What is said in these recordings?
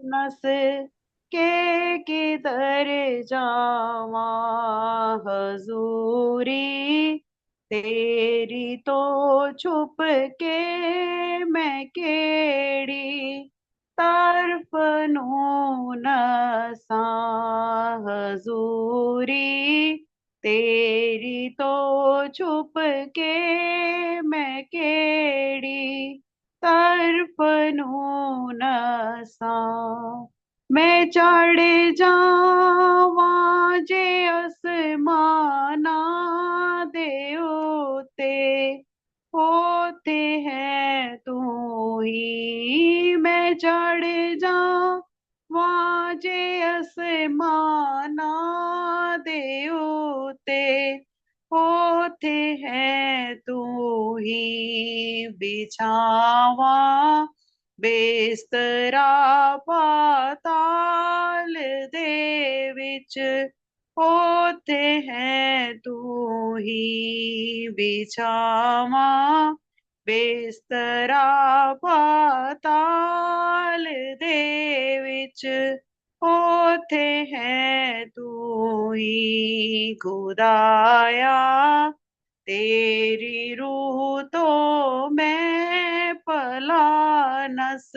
नस के किधर जावा हजूरी तेरी तो छुप के मैं केड़ी तरफ नू नसा हजूरी तेरी तो छुप के मैं केड़ी तरफ नू नसा मैं चढ़ जावा जे आसमाना दे उते होते हैं तू ही मैं चढ़ जावा जे आसमाना दे उते होते हैं तू ही बिछावा बेस्तरा पाताल दे विच होते हैं तू ही बिछावा बेस्तरा पाताल दे विच होते हैं तू ही खुदाया तेरी रूह तो मैं पला नस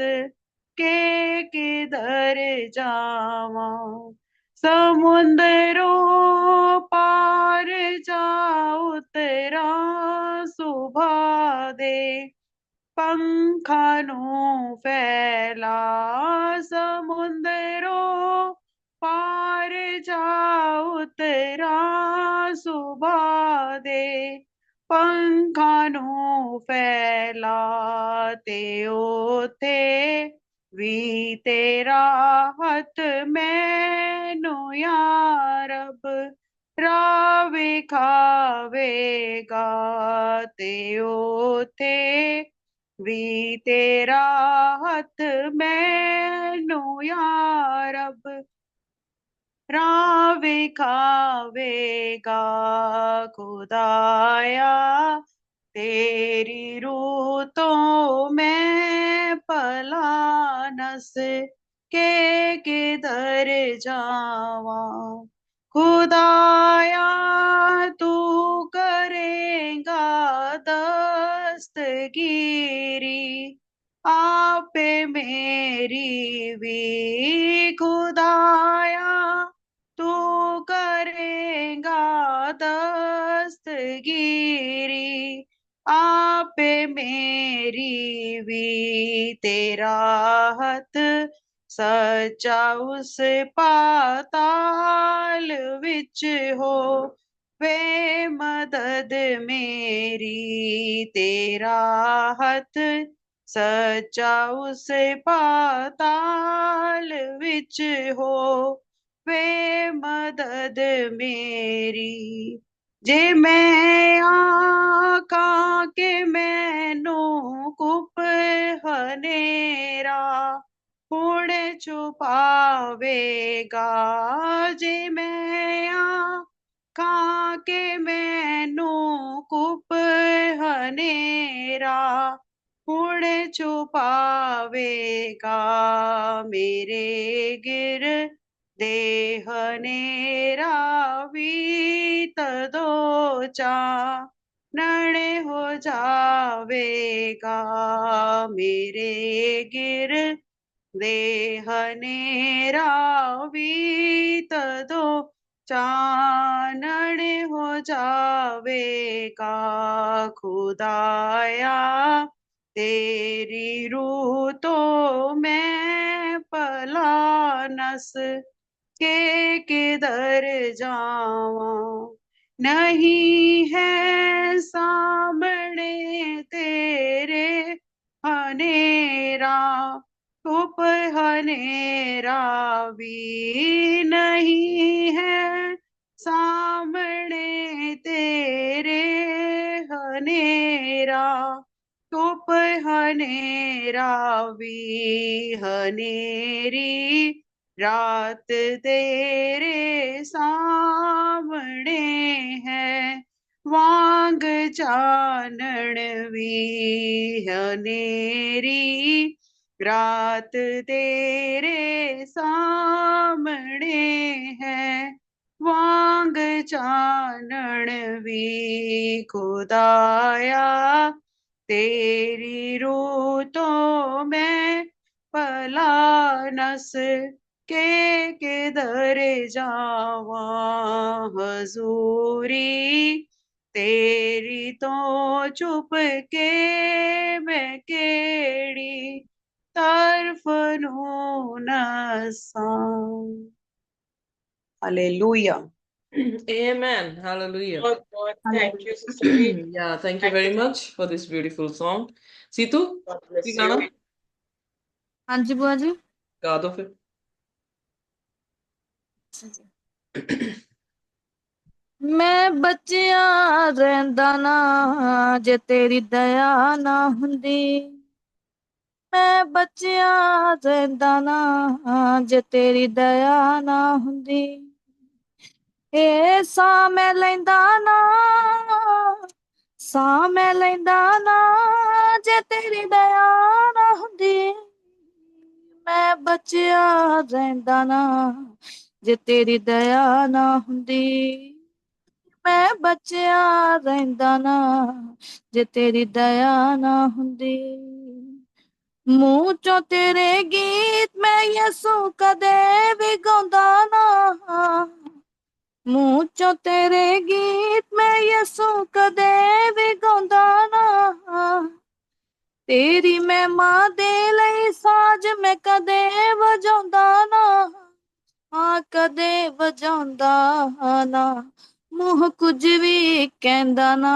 के किधर जावा समुंदरों पार जा उतरा सुबह दे पंखा नु फैला समुंदरों पार जा उतरा सुबह दे पंखा नु फैला ते ओथे भी तेरा हथ मैनू यार अब रावे खावेगा ते ओथे भी तेरा हथ मैनू यार अब रावे खावेगा खुदाया तेरी रूह तो मैं पला नस के किधर जावा खुदाया तू करेगा दस्तगीरी आपे मेरी भी खुदाया तू करेगा दस्तगीरी आपे मेरी भी तेरा हथ सच्चा उस पाताल विच हो वे मदद मेरी तेरा हथ सच्चा उस पाताल विच हो वे मदद मेरी जे मैं आका के मैनू कुप हनेरा हुण छुपावेगा जे मैं आका के मैनू कुप हनेरा हुण छुपावेगा मेरे गिर देह नेरा भी तदो चानण हो जावेगा मेरे गिर देह नेरा भी तदो चानण हो जावेगा खुदाया तेरी रूह तो मैं पला नस के किधर जावा नहीं है सामने तेरे हनेरा धूप हनेरा भी नहीं है सामने तेरे हनेरा धूप हनेरा भी हनेरी रात तेरे सामने है वांग चानन भी हनेरी रात तेरे सामने है, वांग चानन भी खुदाया, तेरी रूतों में पला नस के किधर जावा हजूरी, तेरी तो चुप के मैं केड़ी तरफ नसा। Hallelujah. Amen. Hallelujah. God, thank you, Sister Reed. Yeah, thank you very much for this beautiful song. Seetu, God bless कोई you. गाना हाँ जी बुआ जी। गा दो फिर। मैं बचिया रहंदा ना जे तेरी दया ना हुंदी, मैं बचिया रहंदा ना जे तेरी दया ना हुंदी, ए सा मैं लैंदा ना, सा मैं लैंदा ना जे तेरी दया ना हुंदी, मैं बचिया रहंदा ना जे तेरी दया ना हुंदी, मैं बचिया रहंदा ना जे तेरी दया ना हुंदी, मूंह चों तेरे गीत मैं यसू कदे भी गांदा ना, मूंह चों तेरे गीत मैं यसू कदे भी गांदा ना, तेरी महिमा दे लई साज मैं कदे वजांदा ना, हाँ कदे वजांदा ना, मूंह कुछ भी कहंदा ना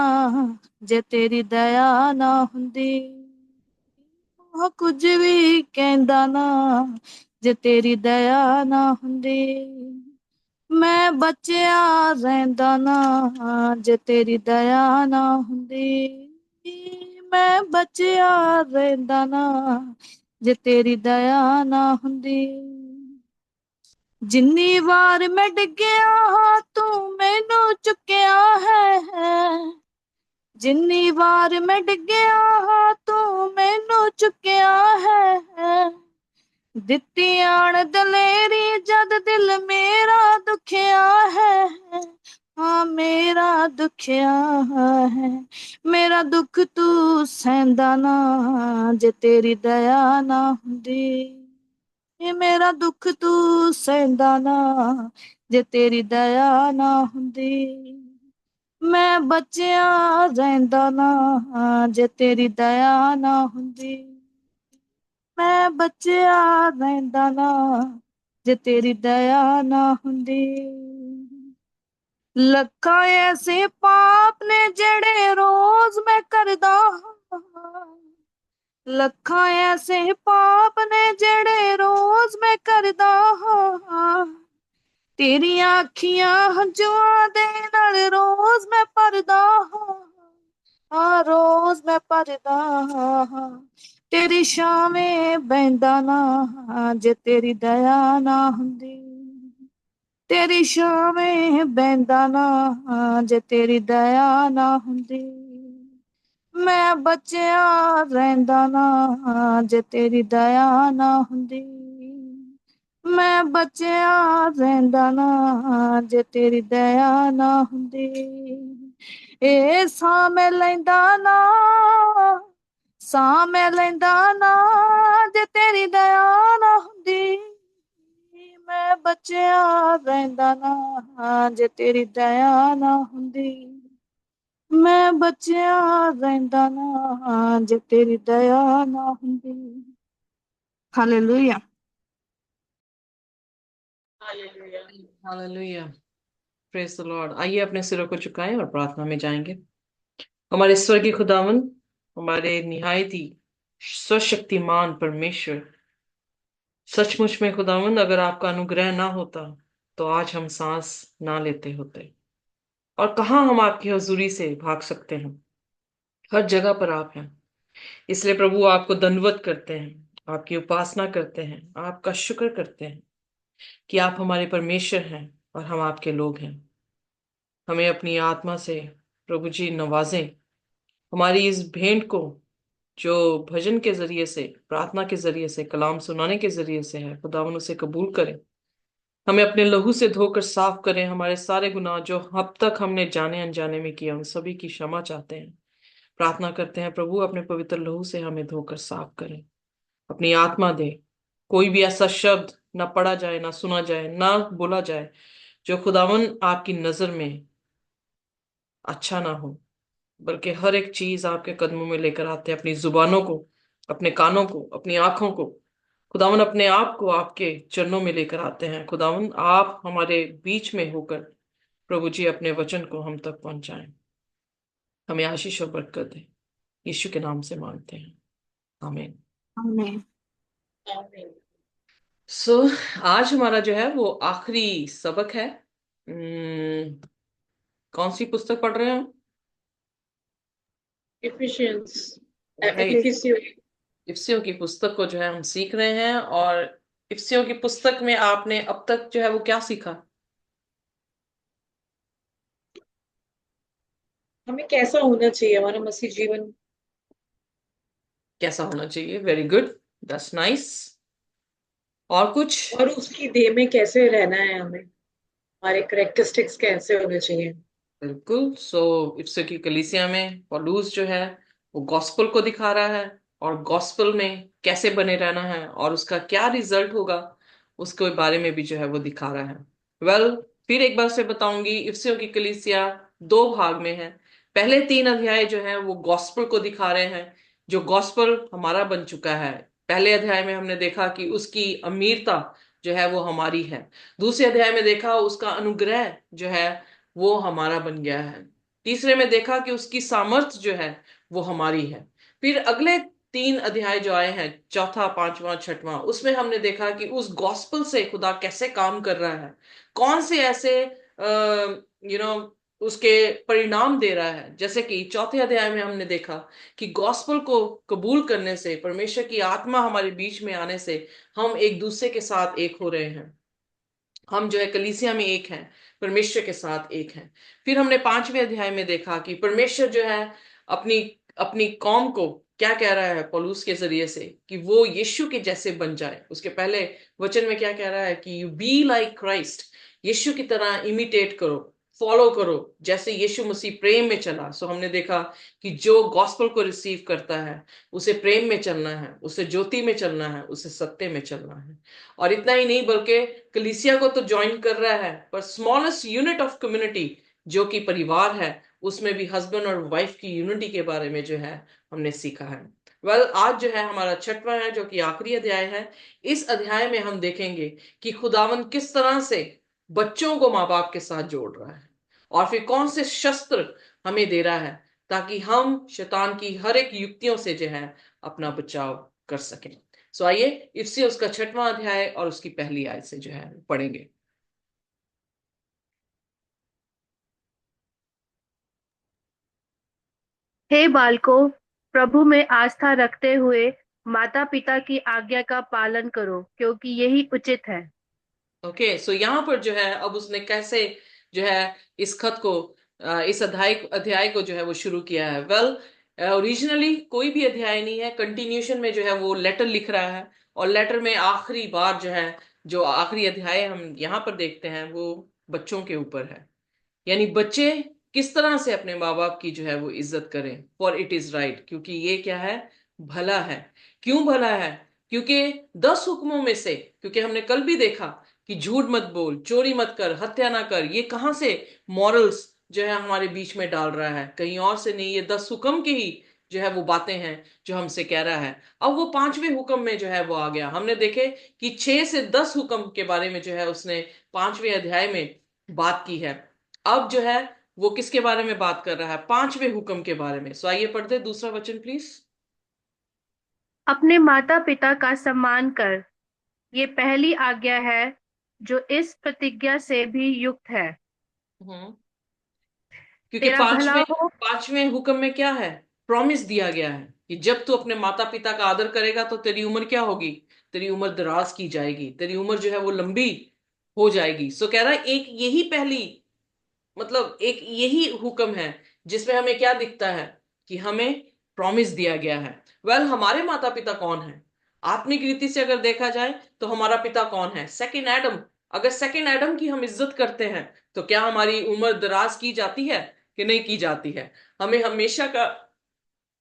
जे तेरी दया ना हुंदी, मूंह कुछ भी कहंदा ना जे तेरी दया ना हुंदी, मैं बचिया रहंदा ना जे तेरी दया ना हुंदी, मैं बचिया रहंदा ना जे तेरी दया ना हुंदी, जिन्नी वार मैं डिग्गिया तू मैनू चुकिया है, जिन्नी वार मैं डिग्गिया तू मैनू चुकिया है, दित्ती आन दलेरी जद दिल मेरा दुखिया है, हाँ मेरा दुखिया है, मेरा दुख तू सहंदा ना जे तेरी दया ना हुंदी, ये मेरा दुख तू सहंदा ना जे तेरी दया ना हुंदी, मैं बचिया रहंदा ना जे तेरी दया ना हुंदी, मैं बचिया रहंदा ना जे तेरी दया ना हुंदी, लखा ऐसे पाप ने जेड़े रोज मैं करदा, लखा ऐसे पाप ने जेड़े रोज मैं करदा हां, तेरियां अखियां हंजुआं दे नाल रोज मैं भरदा हां, रोज मैं भरदा हां, तेरी छावें बहिंदा ना जे तेरी दया ना हुंदी, तेरी छावें बहिंदा ना जे तेरी दया ना हुंदी, मैं बचिया रहंदा ना जे तेरी दया ना हुंदी, मैं बचिया रहंदा ना जे तेरी दया ना हुंदी, ए सा मैं लैंदा ना, सा मैं लैंदा ना जे तेरी दया ना हुंदी, मैं बचिया रहंदा ना जे तेरी दया ना हुंदी, मैं बचिया रहंदा ना जे तेरी दया ना हुंदी। Hallelujah. Hallelujah. Hallelujah. Praise the Lord. आइए अपने सिरों को झुकाएं और प्रार्थना में जाएंगे। हमारे स्वर्गीय खुदावन, हमारे निहायत ही सर्वशक्तिमान परमेश्वर, सचमुच में खुदावन अगर आपका अनुग्रह ना होता तो आज हम सांस ना लेते होते, और कहाँ हम आपकी हजूरी से भाग सकते हैं। हर जगह पर आप हैं, इसलिए प्रभु आपको दंडवत करते हैं, आपकी उपासना करते हैं, आपका शुक्र करते हैं कि आप हमारे परमेश्वर हैं और हम आपके लोग हैं। हमें अपनी आत्मा से प्रभु जी नवाजें, हमारी इस भेंट को जो भजन के जरिए से, प्रार्थना के जरिए से, कलाम सुनाने के जरिए से है, खुदावन उसे कबूल करें। हमें अपने लहू से धोकर साफ करें। हमारे सारे गुनाह जो अब तक हमने जाने अनजाने में किया, उन सभी की क्षमा चाहते हैं। प्रार्थना करते हैं प्रभु अपने पवित्र लहू से हमें धोकर साफ करें। अपनी आत्मा दे, कोई भी ऐसा शब्द ना पढ़ा जाए, ना सुना जाए, ना बोला जाए जो खुदावन आपकी नजर में अच्छा ना हो, बल्कि हर एक चीज आपके कदमों में लेकर आते हैं। अपनी जुबानों को, अपने कानों को, अपनी आंखों को, खुदावन अपने आप को आपके चरणों में लेकर आते हैं। खुदावन आप हमारे बीच में होकर प्रभु जी अपने वचन को हम तक पहुंचाएं। हमें आशीष और बरकत दें, यीशु के नाम से मांगते हैं, आमीन। आमीन। Amen. सो आज हमारा जो है वो आखिरी सबक है। कौन सी पुस्तक पढ़ रहे हैं हम? Ephesians. Right. Ephesians. इफ्सियों की पुस्तक को जो है हम सीख रहे हैं। और इफ्सियों की पुस्तक में आपने अब तक जो है वो क्या सीखा? हमें कैसा होना चाहिए हमारा मसीह जीवन, कैसा होना चाहिए? Very good, that's nice. और कुछ? और उसकी देह में कैसे रहना है, हमें हमारे करेक्टरिस्टिक्स कैसे होने चाहिए। बिल्कुल। सो इफ्सियों की कलीसिया में पौलुस जो है वो गॉस्पेल को दिखा रहा है, और गॉस्पेल में कैसे बने रहना है और उसका क्या रिजल्ट होगा उसके बारे में भी जो है वो दिखा रहा है। फिर एक बार से बताऊंगी, इफ्सियों की कलीसिया दो भाग में है। पहले 3 अध्याय जो है वो गॉस्पेल को दिखा रहे हैं, जो गॉस्पेल हमारा बन चुका है। पहले अध्याय में हमने देखा कि उसकी अमीरता जो है वो हमारी है। दूसरे अध्याय में देखा उसका अनुग्रह जो है वो हमारा बन गया है। तीसरे में देखा कि उसकी सामर्थ जो है वो हमारी है। फिर अगले 3 अध्याय जो आए हैं, चौथा, पांचवा, छठवां, उसमें हमने देखा कि उस गॉस्पेल से खुदा कैसे काम कर रहा है, कौन से ऐसे उसके परिणाम दे रहा है। जैसे कि चौथे अध्याय में हमने देखा कि गॉस्पेल को कबूल करने से, परमेश्वर की आत्मा हमारे बीच में आने से हम एक दूसरे के साथ एक हो रहे हैं। हम जो है कलीसिया में एक हैं, परमेश्वर के साथ एक हैं। फिर हमने 5वें अध्याय में देखा कि परमेश्वर जो है अपनी अपनी कौम को क्या कह रहा है पौलुस के जरिए से, कि वो यीशु के जैसे बन जाए। उसके पहले वचन में क्या कह रहा है कि यू बी लाइक क्राइस्ट, यीशु की तरह इमिटेट करो, फॉलो करो, जैसे यीशु मसीह प्रेम में चला। सो हमने देखा कि जो गॉस्पेल को रिसीव करता है उसे प्रेम में चलना है, उसे ज्योति में चलना है, उसे सत्य में चलना है। और इतना ही नहीं, बल्कि कलीसिया को तो ज्वाइन कर रहा है, पर स्मॉलेस्ट यूनिट ऑफ कम्युनिटी जो कि परिवार है, उसमें भी हस्बैंड और वाइफ की यूनिटी के बारे में जो है हमने सीखा है। आज जो है हमारा छठवां है, जो कि आखिरी अध्याय है। इस अध्याय में हम देखेंगे कि खुदावन किस तरह से बच्चों को माँ बाप के साथ जोड़ रहा है, और फिर कौन से शस्त्र हमें दे रहा है ताकि हम शैतान की हर एक युक्तियों से जो है अपना बचाव कर सकें। सो आइए इससे उसका छठवां अध्याय और उसकी पहली आयत से जो है पढ़ेंगे। हे बालकों, प्रभु में आस्था रखते हुए माता पिता की आज्ञा का पालन करो, क्योंकि यही उचित है। ओके, सो यहाँ पर जो है अब उसने कैसे जो है इस खत को, इस अध्याय को जो है वो शुरू किया है। ओरिजिनली कोई भी अध्याय नहीं है, कंटिन्यूशन में जो है वो लेटर लिख रहा है। और लेटर में आखिरी बार जो है, जो आखिरी अध्याय हम यहाँ पर देखते हैं वो बच्चों के ऊपर है। यानी बच्चे किस तरह से अपने माँ बाप की जो है वो इज्जत करें, फॉर इट इज राइट, क्योंकि ये क्या है, भला है। क्यों भला है? क्योंकि 10 हुक्मों में से, क्योंकि हमने कल भी देखा कि झूठ मत बोल, चोरी मत कर, हत्या ना कर, ये कहाँ से मॉरल्स जो है हमारे बीच में डाल रहा है? कहीं और से नहीं, ये 10 हुक्म की ही जो है वो बातें हैं जो हमसे कह रहा है। अब वो 5वें हुक्म में जो है वो आ गया। हमने देखे कि 6 से 10 हुक्म के बारे में जो है उसने 5वें अध्याय में बात की है। अब जो है वो किसके बारे में बात कर रहा है? 5वें हुक्म के बारे में। सो आइए पढ़ते दूसरा वचन प्लीज। अपने माता पिता का सम्मान कर, ये पहली आज्ञा है जो इस प्रतिज्ञा से भी युक्त है। हम्म क्योंकि तेरा भला पांचवें हो। पांचवें हुक्म में क्या है? प्रॉमिस दिया गया है कि जब तू अपने माता पिता का आदर करेगा तो तेरी उम्र क्या होगी? तेरी उम्र दराज की जाएगी, तेरी उम्र जो है वो लंबी हो जाएगी। सो कह रहा है एक यही पहली, मतलब एक यही हुक्म है जिसमें हमें क्या दिखता है कि हमें प्रॉमिस दिया गया है। हमारे माता पिता कौन है? आत्मिक रीति से अगर देखा जाए तो हमारा पिता कौन है? Second Adam. अगर सेकंड एडम की हम इज्जत करते हैं तो क्या हमारी उम्र दराज की जाती है कि नहीं की जाती है? हमें हमेशा का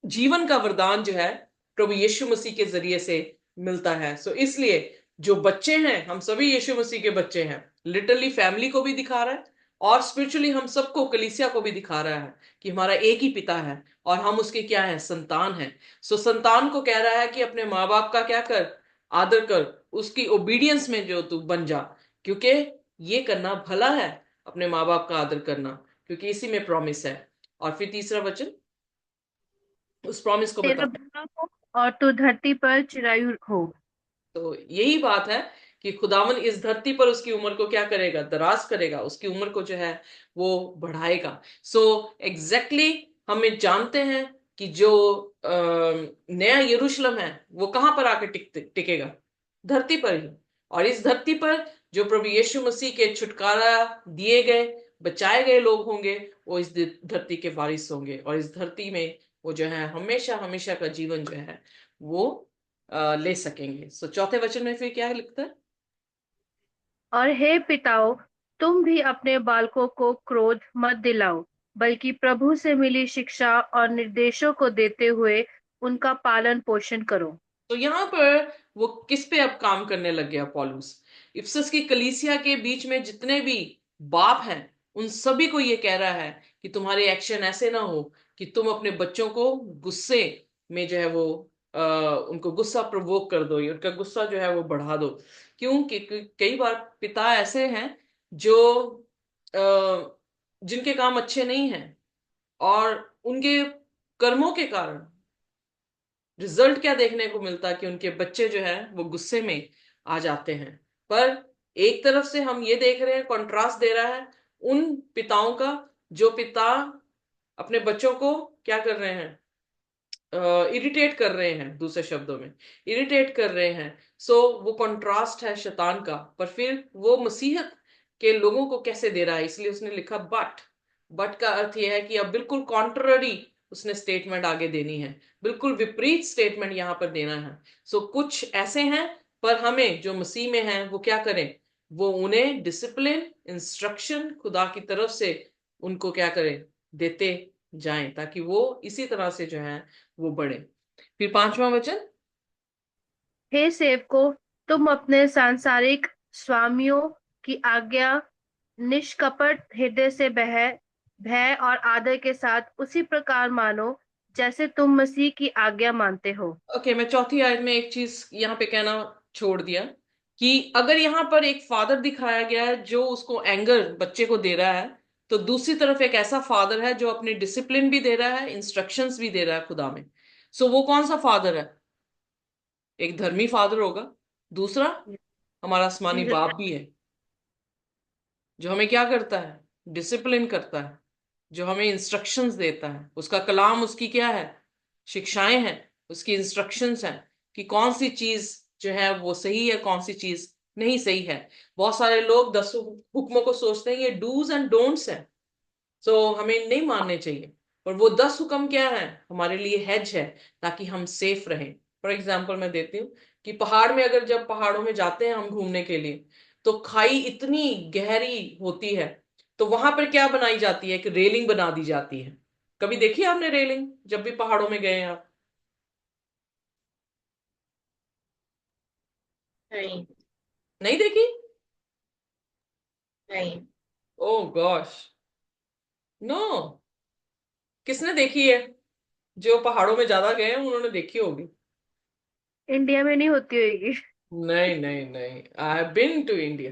जीवन का वरदान जो है प्रभु यीशु मसीह के जरिए से मिलता है। सो इसलिए जो बच्चे हैं, हम सभी यीशु मसीह के बच्चे हैं। लिटरली फैमिली को भी दिखा रहा है और स्पिरिचुअली हम सबको, कलीसिया को भी दिखा रहा है कि हमारा एक ही पिता है और हम उसके क्या है? संतान है। सो संतान को कह रहा है कि अपने माँ बाप का क्या कर? आदर कर, उसकी ओबीडियंस में जो तू बन जा, क्योंकि ये करना भला है, अपने माँ बाप का आदर करना, क्योंकि इसी में प्रॉमिस है। और फिर तीसरा वचन उस प्रॉमिस को तेरा बता। भला हो और तू धरती पर चिरायु हो। तो यही बात है कि खुदावन इस धरती पर उसकी उम्र को क्या करेगा? दराज करेगा, उसकी उम्र को जो है वो बढ़ाएगा। सो एग्जैक्टली हमें जानते हैं कि जो नया यरूशलेम है वो कहां पर आकर टिकेगा? धरती पर ही। और इस धरती पर जो प्रभु यीशु मसीह के छुटकारा दिए गए, बचाए गए लोग होंगे, वो इस धरती के वारिस होंगे और इस धरती में वो जो है हमेशा हमेशा का जीवन जो है वो ले सकेंगे। सो चौथे वचन में फिर क्या लिखता है? और हे पिताओं, तुम भी अपने बालकों को क्रोध मत दिलाओ, बल्कि प्रभु से मिली शिक्षा और निर्देशों को देते हुए उनका पालन पोषण करो। तो यहां पर वो किस पे अब काम करने लग गया पौलुस? इफिसस की कलीसिया के बीच में जितने भी बाप हैं उन सभी को ये कह रहा है कि तुम्हारे एक्शन ऐसे ना हो कि तुम अपने बच्चों को गुस्से में जो है वो उनको गुस्सा प्रवोक कर दो, या उनका गुस्सा जो है वो बढ़ा दो। क्योंकि कई बार पिता ऐसे हैं जो जिनके काम अच्छे नहीं हैं और उनके कर्मों के कारण रिजल्ट क्या देखने को मिलता कि उनके बच्चे जो है वो गुस्से में आ जाते हैं। पर एक तरफ से हम ये देख रहे हैं, कंट्रास्ट दे रहा है उन पिताओं का जो पिता अपने बच्चों को क्या कर रहे हैं? इरिटेट कर रहे हैं, दूसरे शब्दों में इरिटेट कर रहे हैं। सो वो कंट्रास्ट है शैतान का। पर फिर वो मसीहत के लोगों को कैसे दे रहा है? इसलिए उसने लिखा बट का अर्थ यह है कि अब बिल्कुल कॉन्ट्ररी उसने स्टेटमेंट आगे देनी है, बिल्कुल विपरीत स्टेटमेंट यहां पर देना है। सो कुछ ऐसे हैं, पर हमें जो मसीह में हैं वो क्या करें? वो उन्हें डिसिप्लिन, इंस्ट्रक्शन खुदा की तरफ से उनको क्या करें? देते जाएं, ताकि वो इसी तरह से जो है वो बढ़े। फिर पांचवा वचन। हे सेवकों, तुम अपने सांसारिक स्वामियों की आज्ञा निष्कपट हृदय से भय और आदर के साथ उसी प्रकार मानो जैसे तुम मसीह की आज्ञा मानते हो। ओके, मैं चौथी आयत में एक चीज यहाँ पे कहना छोड़ दिया कि अगर यहाँ पर एक फादर दिखाया गया है जो उसको एंगर बच्चे को दे रहा है, तो दूसरी तरफ एक ऐसा फादर है जो अपनी डिसिप्लिन भी दे रहा है, इंस्ट्रक्शंस भी दे रहा है खुदा में। सो वो कौन सा फादर है? एक धर्मी फादर होगा। दूसरा हमारा आसमानी जीसस बाप भी है जो हमें क्या करता है? डिसिप्लिन करता है, जो हमें इंस्ट्रक्शंस देता है। उसका कलाम, उसकी क्या है? शिक्षाएं हैं, उसकी इंस्ट्रक्शंस हैं कि कौन सी चीज जो है वो सही है, कौन सी चीज नहीं सही है। बहुत सारे लोग 10 हुक्मों को सोचते हैं ये डूज एंड डोंट्स हैं, सो हमें नहीं मानने चाहिए। पर वो 10 हुक्म क्या है? हमारे लिए हेज है, ताकि हम सेफ रहें। फॉर एग्जाम्पल मैं देती हूँ कि पहाड़ में, अगर जब पहाड़ों में जाते हैं हम घूमने के लिए, तो खाई इतनी गहरी होती है, तो वहां पर क्या बनाई जाती है? एक रेलिंग बना दी जाती है। कभी देखी आपने रेलिंग जब भी पहाड़ों में गए हैं आप? नहीं। नहीं देखी? नहीं। ओह गॉश, नो। किसने देखी है? जो पहाड़ों में ज्यादा गए हैं उन्होंने देखी होगी। इंडिया में नहीं होती होगी। नहीं नहीं नहीं, I have been to India,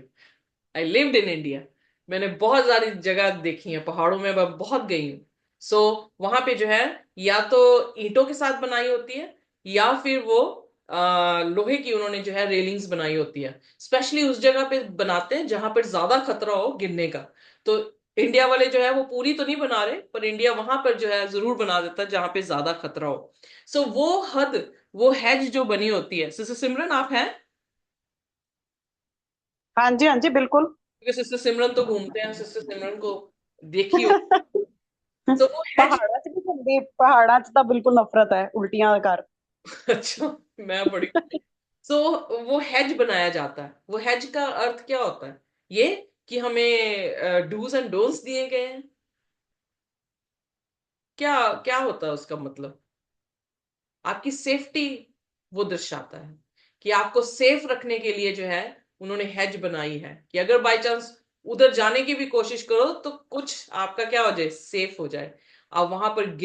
I lived in India. मैंने बहुत सारी जगह देखी है पहाड़ों में, मैं बहुत गई हूँ। सो वहां पे जो है या तो ईंटों के साथ बनाई होती है, या फिर वो लोहे की उन्होंने जो है रेलिंग्स बनाई होती है। स्पेशली उस जगह पे बनाते हैं जहां पर ज्यादा खतरा हो गिरने का। तो इंडिया वाले जो है वो पूरी तो नहीं बना रहे, पर इंडिया वहां पर जो है जरूर बना देता है जहां पे ज्यादा खतरा हो। सो वो हद, वो हेज जो बनी होती है। सिस्टर सिमरन आप हैं? हाँ जी, हाँ जी, बिल्कुल। क्योंकि सिस्टर सिमरन तो घूमते हैं, सिस्टर सिमरन को देखी हो। तो वो हेज, पहाड़ों से भी घूमते कि पहाड़ा च तां बिल्कुल नफरत है उल्टियां दा कर। अच्छा, मैं बड़ी सो वो हेज बनाया जाता है। वो हेज का अर्थ क्या होता है? ये कि हमें डूज एंड डोंट्स दिए गए हैं। क्या क्या होता है उसका मतलब? आपकी सेफ्टी वो दर्शाता है कि आपको सेफ रखने के लिए जो है उन्होंने हेज बनाई है कि अगर बाय चांस उधर जाने की भी कोशिश करो तो कुछ आपका क्या हो जाए, सेफ हो जाए, आप वहां पर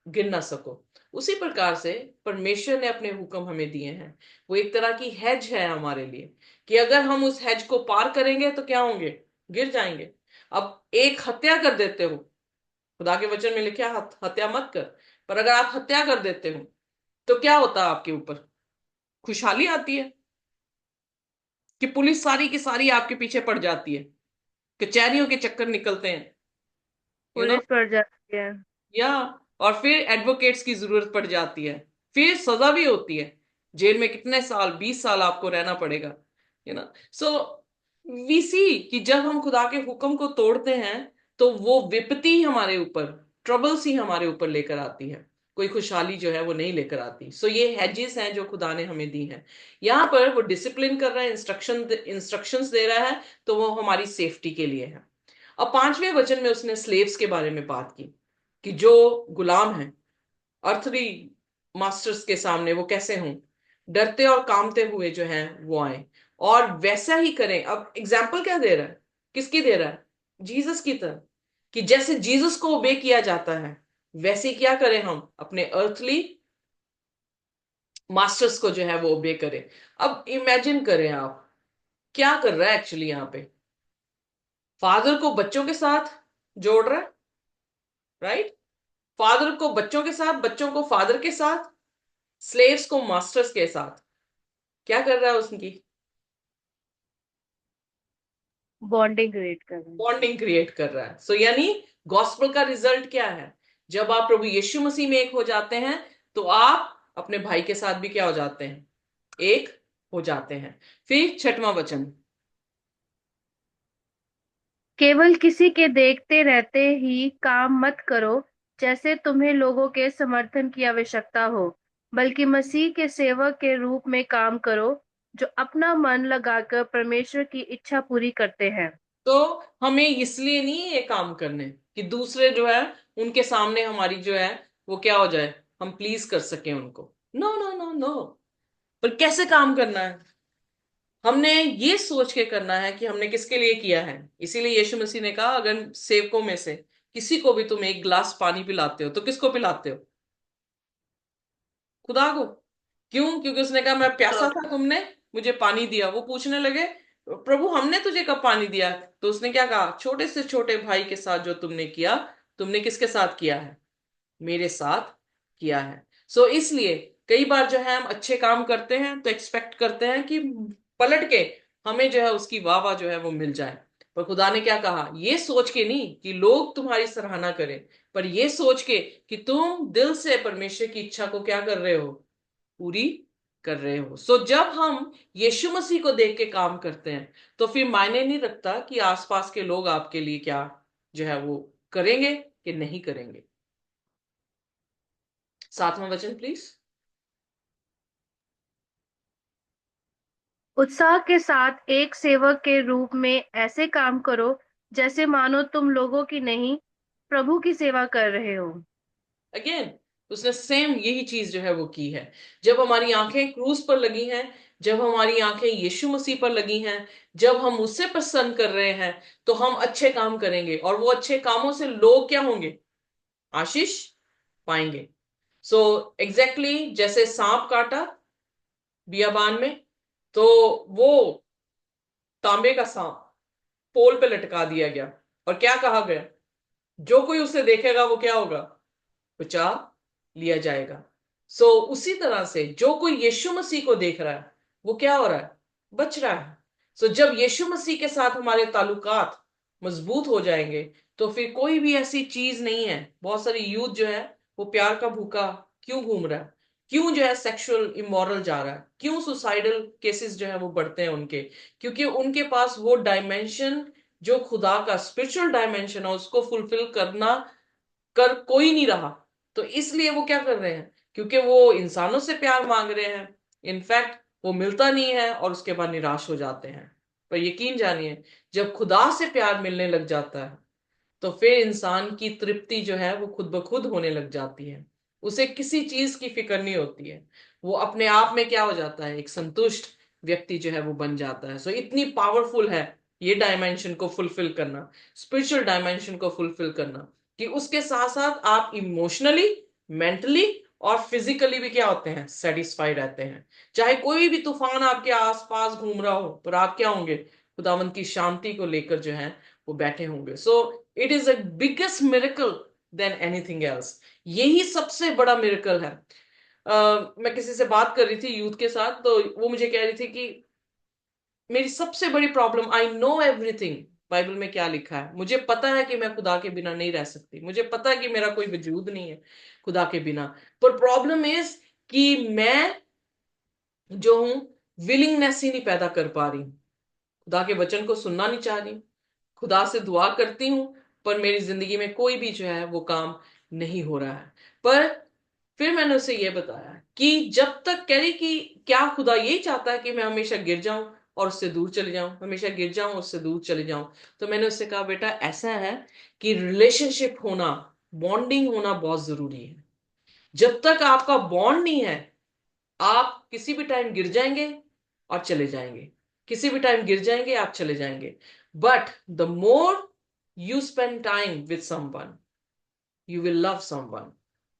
गिर ना सको। उसी प्रकार से परमेश्वर ने अपने हुक्म हमें दिए हैं। वो एक तरह की हेज है हमारे लिए कि अगर हम उस हेज को पार करेंगे तो क्या होंगे, गिर जाएंगे। अब एक हत्या कर देते हो, खुदा के वचन में लिखा है हत्या मत कर, पर अगर आप हत्या कर देते हो तो क्या होता है आपके ऊपर? खुशहाली आती है कि पुलिस सारी की सारी आपके पीछे पड़ जाती है, कचहरियों के चक्कर निकलते हैं, यू नो पुलिस पड़ जाती है। या और फिर एडवोकेट्स की जरूरत पड़ जाती है, फिर सजा भी होती है, जेल में कितने साल, 20 साल आपको रहना पड़ेगा, यू नो। सो वी सी कि जब हम खुदा के हुक्म को तोड़ते हैं तो वो विपत्ति हमारे ऊपर, ट्रबल्स ही हमारे ऊपर लेकर आती है, कोई खुशहाली जो है वो नहीं लेकर आती। सो ये हेजेस हैं जो खुदा ने हमें दी हैं। यहाँ पर वो डिसिप्लिन कर रहा है, इंस्ट्रक्शंस दे रहा है, तो वो हमारी सेफ्टी के लिए है। अब 5वें वचन में उसने स्लेव्स के बारे में बात की कि जो गुलाम हैं अर्थली मास्टर्स के सामने वो कैसे हों, डरते और कांपते हुए जो हैं वो आए और वैसा ही करें। अब एग्जाम्पल क्या दे रहा है, किसकी दे रहा है? जीसस की तरह, कि जैसे जीसस को ओबे किया जाता है वैसे क्या करें हम अपने अर्थली मास्टर्स को जो है वो ओबे करें। अब इमेजिन करें आप क्या कर रहा है एक्चुअली यहाँ पे, फादर को बच्चों के साथ जोड़ रहा है, राइट? फादर को बच्चों के साथ, बच्चों को फादर के साथ, स्लेव्स को मास्टर्स के साथ। क्या कर रहा है उसकी? बॉन्डिंग क्रिएट कर रहे हैं। बॉन्डिंग क्रिएट कर रहा है। सो यानी गॉस्पेल का रिजल्ट क्या है? जब आप प्रभु यीशु मसीह में एक हो जाते हैं तो आप अपने भाई के साथ भी क्या हो जाते हैं, एक हो जाते हैं। फिर 6वां वचन, केवल किसी के देखते रहते ही काम मत करो जैसे तुम्हें लोगों के समर्थन की आवश्यकता हो, बल्कि मसीह के सेवक के रूप में काम करो जो अपना मन लगाकर परमेश्वर की इच्छा पूरी करते हैं। तो हमें इसलिए नहीं ये काम करने कि दूसरे जो है उनके सामने हमारी जो है वो क्या हो जाए, हम प्लीज कर सके उनको। No no no no. पर कैसे काम करना है? हमने ये सोच के करना है कि हमने किसके लिए किया है। इसीलिए यीशु मसीह ने कहा अगर सेवकों में से किसी को भी तुम एक गिलास पानी पिलाते हो तो किसको पिलाते हो? खुदा को। क्यों? क्योंकि उसने कहा मैं प्यासा था, तुमने मुझे पानी दिया। वो पूछने लगे प्रभु हमने तुझे कब पानी दिया? तो उसने क्या कहा, छोटे से छोटे भाई के साथ जो तुमने किया, तुमने किसके साथ किया है? मेरे साथ किया है। सो इसलिए कई बार जो है हम अच्छे काम करते हैं तो एक्सपेक्ट करते हैं कि पलट के हमें जो है उसकी वाह वाह जो है वो मिल जाए। पर खुदा ने क्या कहा, ये सोच के नहीं कि लोग तुम्हारी सराहना करें, पर ये सोच के कि तुम दिल से परमेश्वर की इच्छा को क्या कर रहे हो, पूरी कर रहे हो। सो जब हम यीशु मसीह को देख के काम करते हैं तो फिर मायने नहीं रखता कि आसपास के लोग आपके लिए क्या जो है वो करेंगे कि नहीं करेंगे। 7वां वचन प्लीज। उत्साह के साथ एक सेवक के रूप में ऐसे काम करो जैसे मानो तुम लोगों की नहीं, प्रभु की सेवा कर रहे हो। अगेन उसने सेम यही चीज जो है वो की है। जब हमारी आंखें क्रूस पर लगी हैं, जब हमारी आंखें यीशु मसीह पर लगी हैं, जब हम उससे प्रसन्न कर रहे हैं तो हम अच्छे काम करेंगे और वो अच्छे कामों से लोग क्या होंगे, आशीष पाएंगे। सो एग्जैक्टली जैसे सांप काटा बियाबान में तो वो तांबे का सांप पोल पे लटका दिया गया और क्या कहा गया, जो कोई उसे देखेगा वो क्या होगा, बचा लिया जाएगा। सो उसी तरह से जो कोई यीशु मसीह को देख रहा है वो क्या हो रहा है, बच रहा है। सो जब यीशु मसीह के साथ हमारे ताल्लुकात मजबूत हो जाएंगे तो फिर कोई भी ऐसी चीज नहीं है। बहुत सारी यूथ जो है वो प्यार का भूखा क्यों घूम रहा है, क्यों जो है सेक्सुअल इमोरल जा रहा है, क्यों सुसाइडल केसेस जो है वो बढ़ते हैं उनके, क्योंकि उनके पास वो डायमेंशन जो खुदा का स्पिरिचुअल डायमेंशन है उसको फुलफिल करना कर कोई नहीं रहा। तो इसलिए वो क्या कर रहे हैं, क्योंकि वो इंसानों से प्यार मांग रहे हैं, इनफैक्ट वो मिलता नहीं है और उसके बाद निराश हो जाते हैं। पर यकीन जानिए, जब खुदा से प्यार मिलने लग जाता है तो फिर इंसान की तृप्ति जो है वो खुद ब खुद होने लग जाती है। उसे किसी चीज की फिक्र नहीं होती है, वो अपने आप में क्या हो जाता है, एक संतुष्ट व्यक्ति जो है वो बन जाता है। सो इतनी पावरफुल है ये डायमेंशन को फुलफिल करना, स्पिरिचुअल डायमेंशन को फुलफिल करना, कि उसके साथ साथ आप इमोशनली, मेंटली और फिजिकली भी क्या होते हैं, सेटिस्फाइड रहते हैं। चाहे कोई भी तूफान आपके आसपास घूम रहा हो, पर आप क्या होंगे, खुदावंद की शांति को लेकर जो है वो बैठे होंगे। So it is a biggest miracle than anything else. यही सबसे बड़ा मिरेकल है। मैं किसी से बात कर रही थी यूथ के साथ, तो वो मुझे कह रही थी कि मेरी सबसे बड़ी problem, I know everything, Bible में क्या लिखा है, मुझे पता है कि मैं खुदा के बिना नहीं रह सकती, मुझे पता है कि मेरा कोई वजूद नहीं है खुदा के बिना, पर प्रॉब्लम इज कि मैं जो हूं विलिंगनेस ही नहीं पैदा कर पा रही, खुदा के वचन को सुनना नहीं चाह रही, खुदा से दुआ करती हूं पर मेरी जिंदगी में कोई भी जो है वो काम नहीं हो रहा है। पर फिर मैंने उसे ये बताया कि जब तक, कह रही कि क्या खुदा यही चाहता है कि मैं हमेशा गिर जाऊं और उससे दूर चले जाऊं, हमेशा गिर जाऊं और उससे दूर चले जाऊं? तो मैंने उससे कहा, बेटा ऐसा है कि रिलेशनशिप होना, बॉन्डिंग होना बहुत जरूरी है। जब तक आपका बॉन्ड नहीं है, आप किसी भी टाइम गिर जाएंगे और चले जाएंगे, किसी भी टाइम गिर जाएंगे, आप चले जाएंगे। But the more you spend time with someone, you will love someone.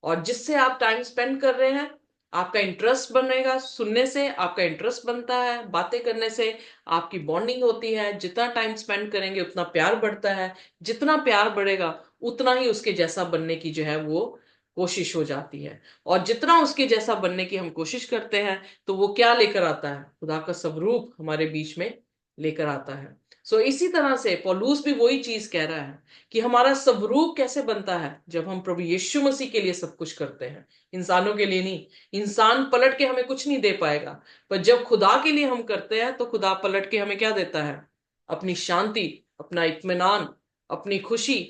और जिससे आप टाइम स्पेंड कर रहे हैं, आपका इंटरेस्ट बनेगा, सुनने से आपका इंटरेस्ट बनता है, बातें करने से आपकी बॉन्डिंग होती है, जितना टाइम स्पेंड करेंगे उतना प्यार बढ़ता है, जितना प्यार बढ़ेगा उतना ही उसके जैसा बनने की जो है वो कोशिश हो जाती है। और जितना उसके जैसा बनने की हम कोशिश करते हैं, तो वो क्या लेकर आता है, खुदा का स्वरूप हमारे बीच में लेकर आता है। सो इसी तरह से पौलुस भी वही चीज कह रहा है कि हमारा स्वरूप कैसे बनता है, जब हम प्रभु यीशु मसीह के लिए सब कुछ करते हैं, इंसानों के लिए नहीं। इंसान पलट के हमें कुछ नहीं दे पाएगा, पर जब खुदा के लिए हम करते हैं तो खुदा पलट के हमें क्या देता है, अपनी शांति, अपना इत्मीनान, अपनी खुशी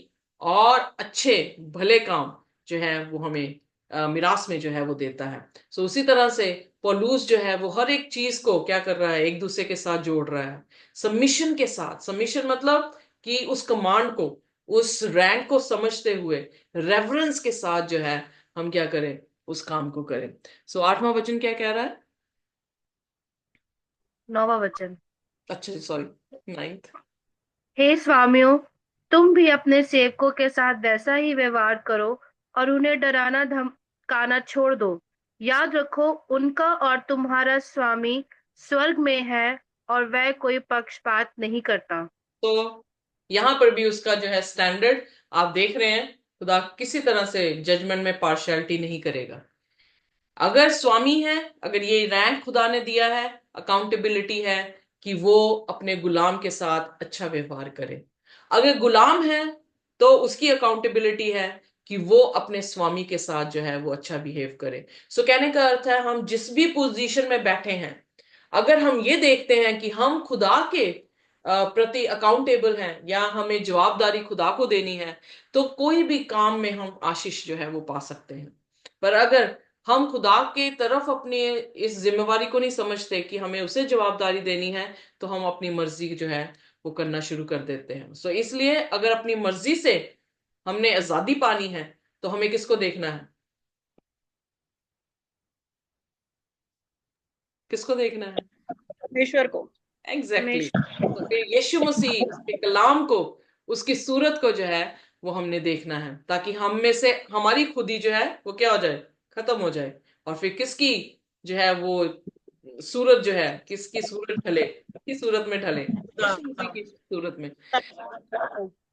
और अच्छे भले काम जो है वो हमें मिरास में जो है वो देता है। सो उसी तरह से पौलुस जो है वो हर एक चीज को क्या कर रहा है, एक दूसरे के साथ जोड़ रहा है, सबमिशन के साथ। सबमिशन मतलब कि उस कमांड को, उस रैंक को समझते हुए रेवरेंस के साथ जो है हम क्या करें, उस काम को करें। सो 8वां वचन क्या कह रहा है? 9वां वचन। अच्छा सॉरी, 9th। हे स्वामियों, तुम भी अपने सेवकों के साथ वैसा ही व्यवहार करो और उन्हें डराना धमकाना छोड़ दो। याद रखो, उनका और तुम्हारा स्वामी स्वर्ग में है और वह कोई पक्षपात नहीं करता। तो यहां पर भी उसका जो है स्टैंडर्ड आप देख रहे हैं, खुदा किसी तरह से जजमेंट में पार्शियलिटी नहीं करेगा। अगर स्वामी है, अगर ये रैंक खुदा ने दिया है, अकाउंटेबिलिटी है कि वो अपने गुलाम के साथ अच्छा व्यवहार करे। अगर गुलाम है तो उसकी अकाउंटेबिलिटी है कि वो अपने स्वामी के साथ जो है वो अच्छा बिहेव करे। सो कहने का अर्थ है, हम जिस भी पोजीशन में बैठे हैं, अगर हम ये देखते हैं कि हम खुदा के प्रति अकाउंटेबल हैं या हमें जवाबदारी खुदा को देनी है, तो कोई भी काम में हम आशीष जो है वो पा सकते हैं। पर अगर हम खुदा के तरफ अपनी इस जिम्मेवारी को नहीं समझते कि हमें उसे जवाबदारी देनी है, तो हम अपनी मर्जी जो है वो करना शुरू कर देते हैं। सो इसलिए अगर अपनी मर्जी से हमने आजादी पानी है, तो हमें किसको देखना है, किसको देखना है? ईश्वर को। एग्जैक्टली तो फिर यीशु मसीह, उसके कलाम को, उसकी सूरत को जो है वो हमने देखना है, ताकि हम में से हमारी खुदी जो है वो क्या हो जाए, खत्म हो जाए। और फिर किसकी जो है वो सूरत जो है, किसकी सूरत ढले, किसकी सूरत में ढले, यीशु मसीह की सूरत में।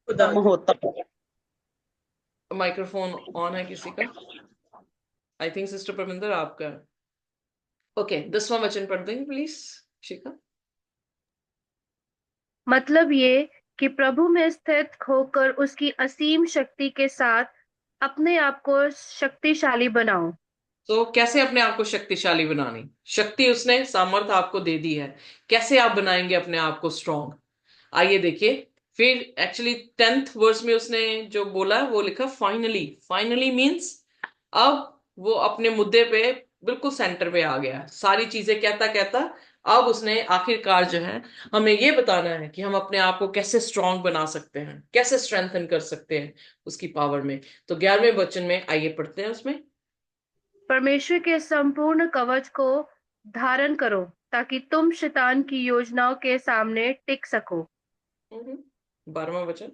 खुदा होता है। माइक्रोफोन ऑन है किसी का? आई थिंक सिस्टर परमिंदर आपका। ओके, 10वां वचन पढ़ देंगे प्लीज शिखा। मतलब ये कि प्रभु में स्थित होकर उसकी असीम शक्ति के साथ अपने आप को शक्तिशाली बनाओ। तो कैसे अपने आप को शक्तिशाली बनानी? शक्ति उसने, सामर्थ्य आपको दे दी है, कैसे आप बनाएंगे अपने आप को स्ट्रॉन्ग? आइए देखिए। फिर एक्चुअली 10th वर्स में उसने जो बोला वो लिखा फाइनली। फाइनली मीन्स अब वो अपने मुद्दे पे बिल्कुल सेंटर पे आ गया, सारी चीजें कहता कहता अब उसने आखिरकार जो है हमें ये बताना है कि हम अपने आप को कैसे स्ट्रांग बना सकते हैं, कैसे स्ट्रेंथन कर सकते हैं उसकी पावर में। तो 11वें वचन में आइए पढ़ते हैं उसमें। परमेश्वर के संपूर्ण कवच को धारण करो ताकि तुम शैतान की योजनाओं के सामने टिक सको, 12वां वचन।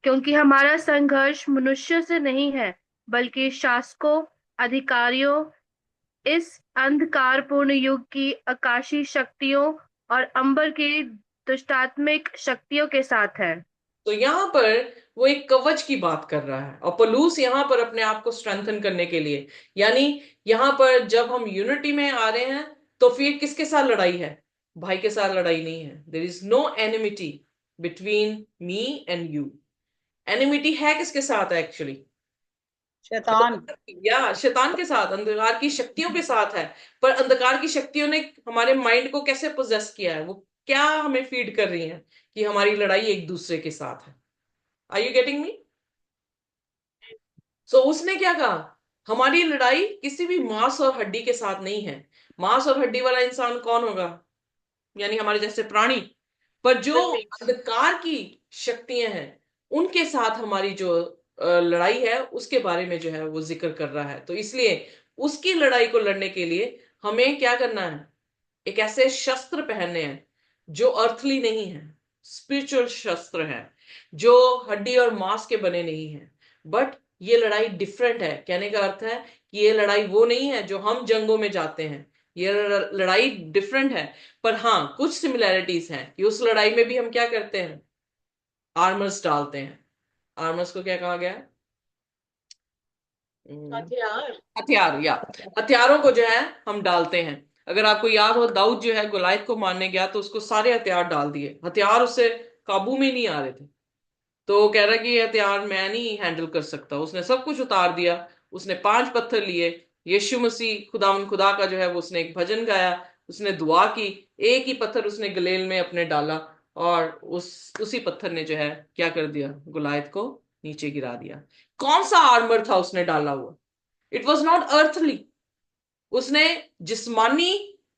क्योंकि हमारा संघर्ष मनुष्य से नहीं है बल्कि शासकों, अधिकारियों, इस अंधकारपूर्ण युग की आकाशीय शक्तियों और अंबर की दुष्टात्मिक शक्तियों के साथ है। तो यहाँ पर वो एक कवच की बात कर रहा है, और पौलुस यहाँ पर अपने आप को स्ट्रेंथन करने के लिए, यानी यहाँ पर जब हम यूनिटी में आ रहे हैं तो फिर किसके साथ लड़ाई है? भाई के साथ लड़ाई नहीं है। There is no enmity between me and you. Enmity है किसके साथ है एक्चुअली? शैतान। या शैतान के साथ, अंधकार की शक्तियों के साथ है। पर अंधकार की शक्तियों ने हमारे माइंड को कैसे पोजेस किया है? वो क्या हमें फीड कर रही है कि हमारी लड़ाई एक दूसरे के साथ है। Are you getting me? So उसने क्या कहा, हमारी लड़ाई किसी भी मांस और हड्डी के साथ नहीं है। मांस और हड्डी वाला इंसान कौन होगा? यानी हमारे जैसे प्राणी। पर जो अंधकार की शक्तियां हैं उनके साथ हमारी जो लड़ाई है उसके बारे में जो है वो जिक्र कर रहा है। तो इसलिए उसकी लड़ाई को लड़ने के लिए हमें क्या करना है? एक ऐसे शस्त्र पहनने हैं जो अर्थली नहीं है, स्पिरिचुअल शस्त्र है, जो हड्डी और मांस के बने नहीं है। बट ये लड़ाई डिफरेंट है। कहने का अर्थ है कि ये लड़ाई वो नहीं है जो हम जंगों में जाते हैं। ये लड़ाई डिफरेंट है। पर हाँ, कुछ सिमिलैरिटीज हैं कि उस लड़ाई में भी हम क्या करते हैं? आर्मर्स डालते हैं। आर्मर्स को क्या कहा गया है? हथियार। हथियार, या हथियारों को जो है हम डालते हैं। अगर आपको याद हो, दाऊद जो है गोलायत को मारने गया तो उसको सारे हथियार डाल दिए, हथियार उससे काबू में नहीं आ रहे थे। तो वो कह रहा कि ये हथियार मैं नहीं हैंडल कर सकता, उसने सब कुछ उतार दिया। उसने 5 पत्थर लिए, यीशु मसीह खुदावन खुदा का जो है वो उसने एक भजन गाया, उसने दुआ की, एक ही पत्थर उसने गलेल में अपने डाला और उसी पत्थर ने जो है क्या कर दिया? गुलायत को नीचे गिरा दिया। कौन सा आर्मर था उसने डाला हुआ? It was not earthly. उसने जिस्मानी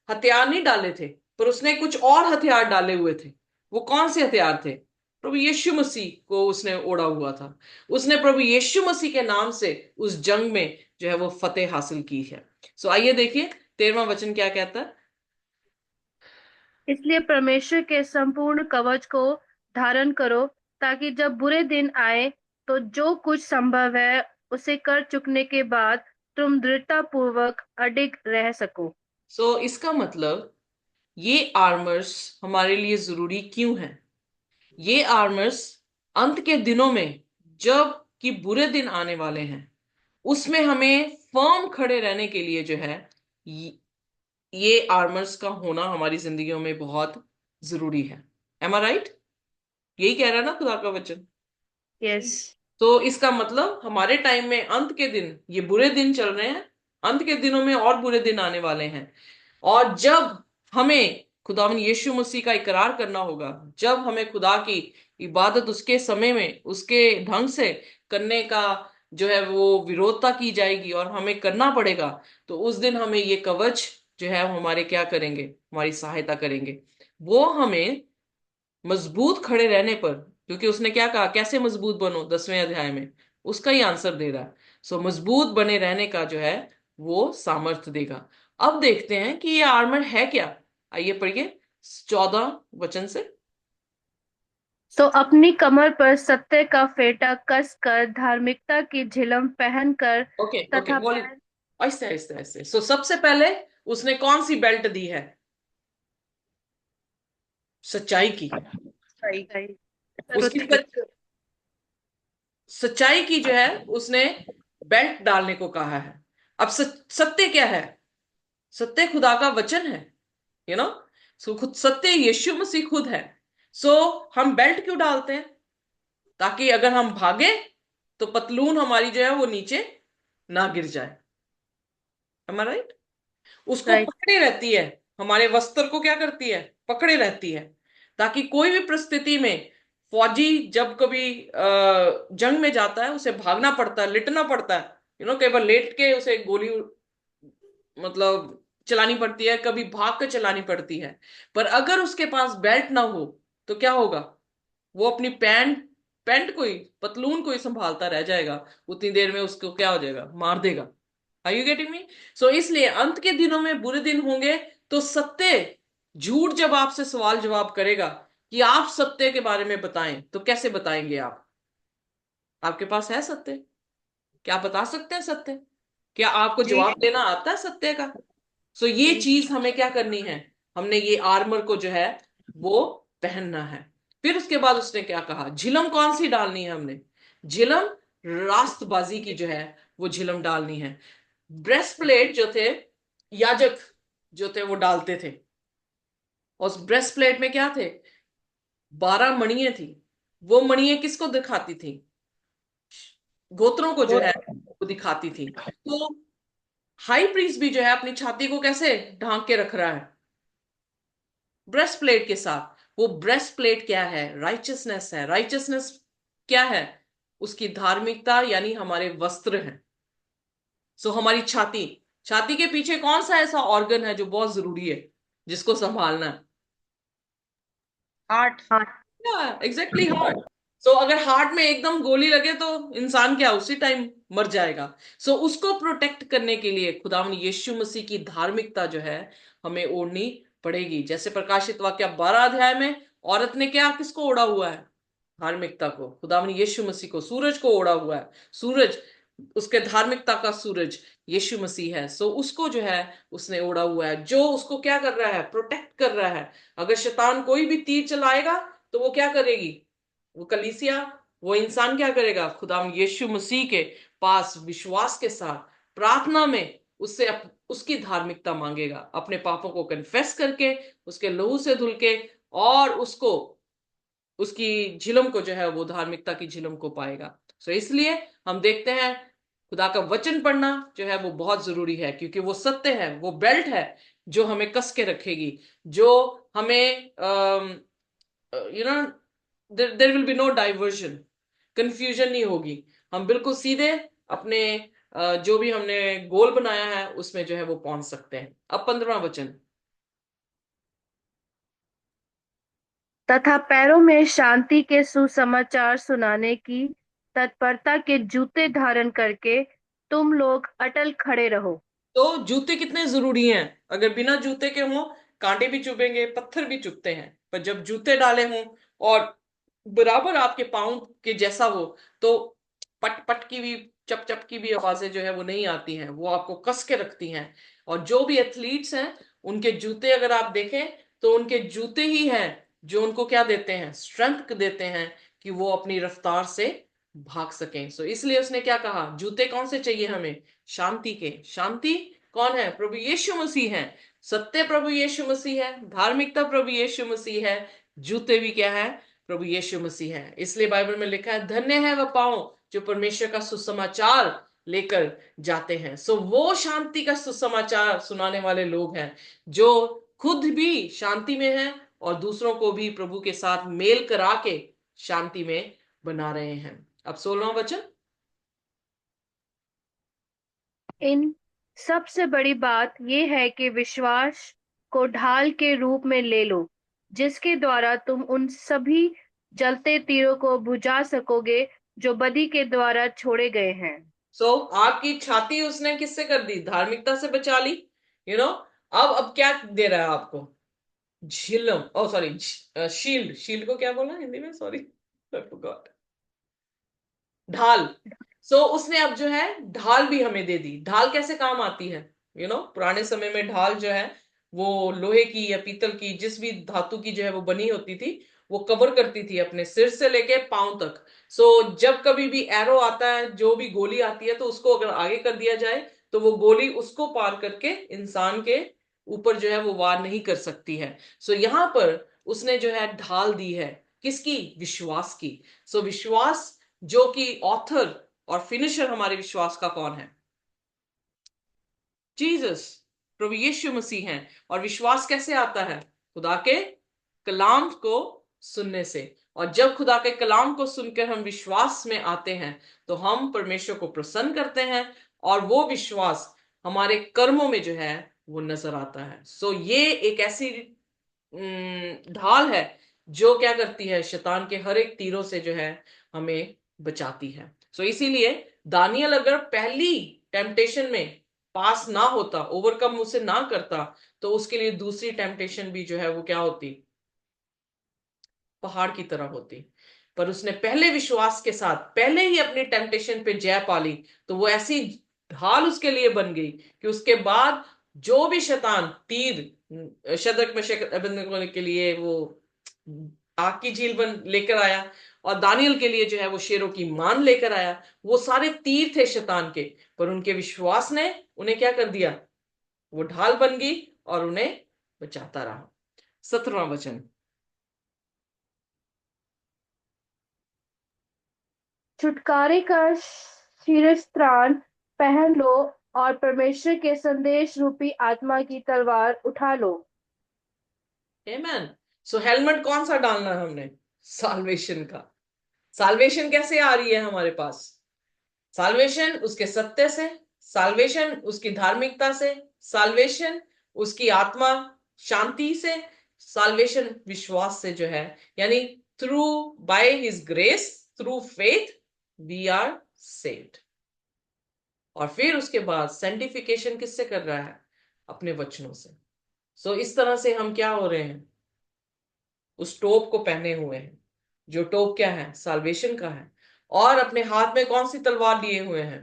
हथियार नहीं डाले थे, पर उसने कुछ और हथियार डाले हुए थे। वो कौन से हथियार थे? प्रभु यीशु मसीह को उसने ओढ़ा हुआ था। उसने प्रभु यीशु मसीह के नाम से उस जंग में जो है वो फतेह हासिल की है। सो आइए देखिए 13वां वचन क्या कहता है। इसलिए परमेश्वर के संपूर्ण कवच को धारण करो ताकि जब बुरे दिन आए तो जो कुछ संभव है उसे कर चुकने के बाद तुम दृढ़ता पूर्वक अडिग रह सको। सो इसका मतलब ये आर्मर्स हमारे लिए जरूरी क्यों है? ये आर्मर्स अंत के दिनों में, जब कि बुरे दिन आने वाले हैं, उसमें हमें फर्म खड़े रहने के लिए जो है ये आर्मर्स का होना हमारी जिंदगियों में बहुत जरूरी है। एम आई राइट? यही कह रहा है ना खुदा का वचन? यस। तो इसका मतलब हमारे टाइम में अंत के दिन, ये बुरे दिन चल रहे हैं, अंत के दिनों में और बुरे दिन आने वाले हैं। और जब हमें खुदावन यीशु मसीह का इकरार करना होगा, जब हमें खुदा की इबादत उसके समय में उसके ढंग से करने का जो है वो विरोधता की जाएगी और हमें करना पड़ेगा, तो उस दिन हमें ये कवच जो है वो हमारे क्या करेंगे? हमारी सहायता करेंगे। वो हमें मजबूत खड़े रहने पर, क्योंकि उसने क्या कहा, कैसे मजबूत बनो 10वें अध्याय में उसका ही आंसर दे रहा है। सो मजबूत बने रहने का जो है वो सामर्थ्य देगा। अब देखते हैं कि ये आर्मर है क्या। आइए पढ़िए 14 वचन से। तो अपनी कमर पर सत्य का फेटा कस कर धार्मिकता की झिलम पहनकर ओके ओके, तथा बोलिए ऐसे ऐसे ऐसे। सो सबसे पहले उसने कौन सी बेल्ट दी है? सच्चाई की। सही। उसकी सच्चाई की जो है उसने बेल्ट डालने को कहा है। अब सत्य क्या है? सत्य खुदा का वचन है, यू नो। सो खुद सत्य यीशु मसीह खुद है। सो हम बेल्ट क्यों डालते हैं? ताकि अगर हम भागे तो पतलून हमारी जो है वो नीचे ना गिर जाए। am I right? उसको राइट। पकड़े रहती है, हमारे वस्त्र को क्या करती है? पकड़े रहती है, ताकि कोई भी परिस्थिति में फौजी जब कभी जंग में जाता है उसे भागना पड़ता है, लिटना पड़ता है, कई बार लेट के उसे गोली मतलब चलानी पड़ती है, कभी भाग कर चलानी पड़ती है। पर अगर उसके पास बेल्ट ना हो तो क्या होगा, वो अपनी पैंट पैंट को ही, पतलून को ही संभालता रह जाएगा, उतनी देर में उसको क्या हो जाएगा, मार देगा। Are you getting me? So इसलिए अंत के दिनों में बुरे दिन होंगे, तो सत्य, झूठ जब आपसे सवाल जवाब करेगा कि आप सत्य के बारे में बताएं, तो कैसे बताएंगे आप? आपके पास है सत्य? क्या आप बता सकते हैं सत्य? क्या आपको जी जवाब देना आता है सत्य का? सो ये जी चीज हमें क्या करनी है, हमने ये आर्मर को जो है वो पहनना है। फिर उसके बाद उसने क्या कहा, झिलम कौन सी डालनी है हमने? झिलम रास्तबाजी की जो है वो झिलम डालनी है। ब्रेस्ट प्लेट जो थे, याजक जो थे वो डालते थे। उस ब्रेस्ट प्लेट में क्या थे, 12 मणियां थी। वो मणियां किसको दिखाती थी? गोत्रों को जो वो है वो दिखाती थी। तो हाई प्रीस्ट भी जो है अपनी छाती को कैसे ढांक के रख रहा है? ब्रेस्ट प्लेट के साथ। वो ब्रेस्ट प्लेट क्या है? राइचियसनेस है। राइचियसनेस क्या है? उसकी धार्मिकता, यानी हमारे वस्त्र हैं। सो हमारी छाती, छाती के पीछे कौन सा ऐसा ऑर्गन है जो बहुत जरूरी है, जिसको संभालना है? हार्ट। हाँ। Exactly, heart. सो अगर हार्ट में एकदम गोली लगे तो इंसान क्या उसी टाइम मर जाएगा। सो उसको प्रोटेक्ट करने के लिए खुदावन यीशु मसीह की धार्मिकता जो है हमें ओढ़नी पड़ेगी। जैसे प्रकाशित वाक्य 12 अध्याय में औरत ने क्या, किसको ओढ़ा हुआ है? धार्मिकता को, खुदावन यीशु मसीह को। सूरज को ओढ़ा हुआ है। सूरज, उसके धार्मिकता का सूरज यीशु मसीह है। सो उसको जो है उसने ओढ़ा हुआ है, जो उसको क्या कर रहा है, प्रोटेक्ट कर रहा है। अगर शैतान कोई भी तीर चलाएगा तो वो क्या करेगी, वो कलीसिया, वो इंसान क्या करेगा, खुदाम यीशु मसीह के पास विश्वास के साथ प्रार्थना में उससे उसकी धार्मिकता मांगेगा, अपने पापों को कन्फेस करके, उसके लहू से धुल के, और उसको, उसकी झिलम को जो है वो धार्मिकता की झिलम को पाएगा। सो इसलिए हम देखते हैं खुदा का वचन पढ़ना जो है वो बहुत जरूरी है, क्योंकि वो सत्य है, वो बेल्ट है जो हमें कस के रखेगी, जो हमें there will be no diversion, confusion नहीं होगी। हम बिल्कुल सीधे अपने जो भी हमने गोल बनाया है उसमें जो है वो पहुंच सकते हैं। अब 15वां वचन। तथा पैरों में शांति के सुसमाचार सुनाने की तत्परता के जूते धारण करके तुम लोग अटल खड़े रहो। तो जूते कितने जरूरी हैं? अगर बिना जूते के हों, कांटे भी चुभेंगे, पत्थर भी चुभते हैं। पर जब जूते डाले हों और बराबर आपके पाँव के जैसा हो, तो पट पट की भी, चप चप की भी आवाजें जो है वो नहीं आती हैं, वो आपको कस के रखती हैं। और जो भी एथलीट्स हैं, उनके जूते अगर आप देखें तो उनके जूते ही हैं जो उनको क्या देते हैं, स्ट्रेंथ देते हैं कि वो अपनी रफ्तार से भाग सकें। सो इसलिए उसने क्या कहा, जूते कौन से चाहिए हमें? शांति के। शांति कौन है? प्रभु यीशु मसीह है। सत्य प्रभु यीशु मसीह है, धार्मिकता प्रभु यीशु मसीह है, जूते भी क्या है, प्रभु यीशु मसीह है। इसलिए बाइबल में लिखा है, धन्य है वह पांव जो परमेश्वर का सुसमाचार लेकर जाते हैं। सो वो शांति का सुसमाचार सुनाने वाले लोग हैं, जो खुद भी शांति में हैं और दूसरों को भी प्रभु के साथ मेल करा के शांति में बना रहे हैं। अब 16वां वचन। इन सबसे बड़ी बात यह है कि विश्वास को ढाल के रूप में ले लो, जिसके द्वारा तुम उन सभी जलते तीरों को बुझा सकोगे जो बदी के द्वारा छोड़े गए हैं। सो आपकी छाती उसने किससे कर दी? धार्मिकता से बचा ली। अब क्या दे रहा है आपको? झिलम, ओ सॉरी, शील्ड। शील्ड को क्या बोला हिंदी में? Sorry, I forgot. ढाल। सो उसने अब जो है ढाल भी हमें दे दी। ढाल कैसे काम आती है? पुराने समय में ढाल जो है वो लोहे की या पीतल की, जिस भी धातु की जो है वो बनी होती थी, वो कवर करती थी अपने सिर से लेके पांव तक। सो जब कभी भी एरो आता है, जो भी गोली आती है, तो उसको अगर आगे कर दिया जाए तो वो गोली उसको पार करके इंसान के ऊपर जो है वो वार नहीं कर सकती है। सो यहां पर उसने जो है ढाल दी है, किसकी? विश्वास की। सो विश्वास, जो कि ऑथर और फिनिशर हमारे विश्वास का कौन है? जीसस, प्रभु यीशु मसीह हैं। और विश्वास कैसे आता है? खुदा के कलाम को सुनने से। और जब खुदा के कलाम को सुनकर हम विश्वास में आते हैं तो हम परमेश्वर को प्रसन्न करते हैं, और वो विश्वास हमारे कर्मों में जो है वो नजर आता है। सो ये एक ऐसी ढाल है जो क्या करती है, शैतान के हर एक तीरों से जो है हमें बचाती है। सो इसीलिए दानियल अगर पहली टेम्पटेशन में पास ना होता, ओवरकम उसे ना करता, तो उसके लिए दूसरी टेम्पटेशन भी जो है वो क्या होती, पहाड़ की तरह होती। पर उसने पहले विश्वास के साथ पहले ही अपनी टेम्पटेशन पे जय पा ली, तो वो ऐसी ढाल उसके लिए बन गई कि उसके बाद जो भी शैतान तीर शद्रक मेशक अबेदनगो के लिए वो आग की झील बन लेकर आया, और दानियल के लिए जो है वो शेरों की मान लेकर आया, वो सारे तीर थे शैतान के, पर उनके विश्वास ने उन्हें क्या कर दिया, वो ढाल बन गई और उन्हें बचाता रहा। 17वां वचन। छुटकारे का शिरस्त्राण पहन लो और परमेश्वर के संदेश रूपी आत्मा की तलवार उठा लो। आमेन। सो हेलमेट कौन सा डालना है हमने, साल्वेशन का। साल्वेशन कैसे आ रही है हमारे पास, साल्वेशन उसके सत्य से, साल्वेशन उसकी धार्मिकता से, साल्वेशन उसकी आत्मा शांति से, साल्वेशन विश्वास से जो है, यानी through by his grace, through faith we are saved. और फिर उसके बाद सेंटिफिकेशन किससे कर रहा है, अपने वचनों से। सो इस तरह से हम क्या हो रहे हैं, उस टोप को पहने हुए हैं, जो टोप क्या है, साल्वेशन का है, और अपने हाथ में कौन सी तलवार लिए हुए हैं,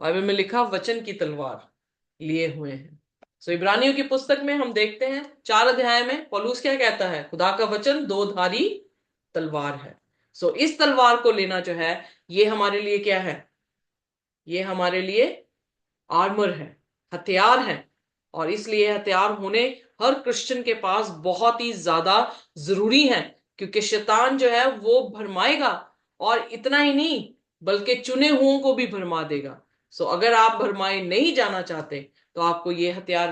बाइबल में लिखा वचन की तलवार लिए हुए हैं। सो इब्रानियों की पुस्तक में हम देखते हैं 4 अध्याय में पौलुस क्या कहता है, खुदा का वचन दो धारी तलवार है। सो इस तलवार को लेना जो है, ये हमारे लिए क्या है, ये हमारे लिए आर्मर है, हथियार है। और इसलिए हथियार होने हर क्रिश्चियन के पास बहुत ही ज्यादा जरूरी है, क्योंकि शैतान जो है वो भरमाएगा, और इतना ही नहीं बल्कि चुने हुओं को भी भरमा देगा। सो अगर आप भरमाए नहीं जाना चाहते, तो आपको ये हथियार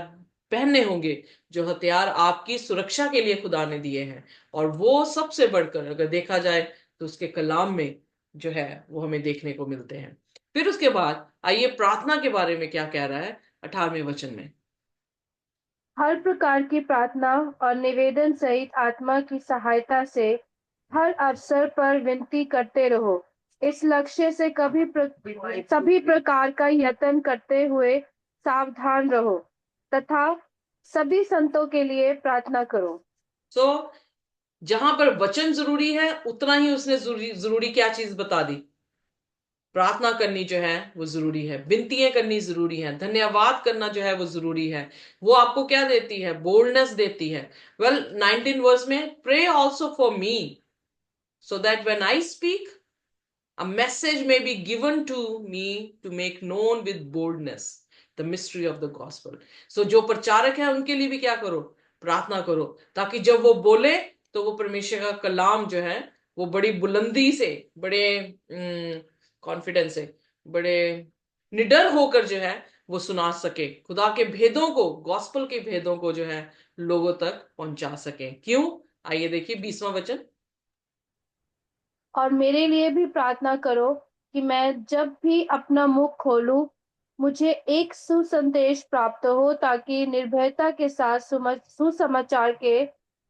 पहनने होंगे, जो हथियार आपकी सुरक्षा के लिए खुदा ने दिए हैं। और वो सबसे बढ़कर अगर देखा जाए तो उसके कलाम में जो है वो हमें देखने को मिलते हैं। फिर उसके बाद आइए प्रार्थना के बारे में क्या कह रहा है 18वें वचन में। हर प्रकार की प्रार्थना और निवेदन सहित आत्मा की सहायता से हर अवसर पर विनती करते रहो। इस लक्ष्य से सभी प्रकार का यत्न करते हुए सावधान रहो तथा सभी संतों के लिए प्रार्थना करो। सो जहां पर वचन जरूरी है, उतना ही उसने जरूरी क्या चीज बता दी, प्रार्थना करनी जो है वो जरूरी है, विनतियां करनी जरूरी है, धन्यवाद करना जो है वो जरूरी है। वो आपको क्या देती है, बोल्डनेस देती है। वेल 19 वर्स में, pray also for me so that when I speak a message may be given to me to make known with boldness the mystery of the gospel। so जो प्रचारक है उनके लिए भी क्या करो, प्रार्थना करो, ताकि जब वो बोले तो वो परमेश्वर का कलाम जो है वो बड़ी बुलंदी से, बड़े कॉन्फिडेंस से, बड़े निडर होकर जो है वो सुना सके, खुदा के भेदों को, गॉस्पल के भेदों को जो है लोगों तक पहुंचा सके। क्यों, आइए देखिए 20वां वचन। और मेरे लिए भी प्रार्थना करो कि मैं जब भी अपना मुख खोलूं मुझे एक सुसंदेश प्राप्त हो, ताकि निर्भयता के साथ सुसमाचार के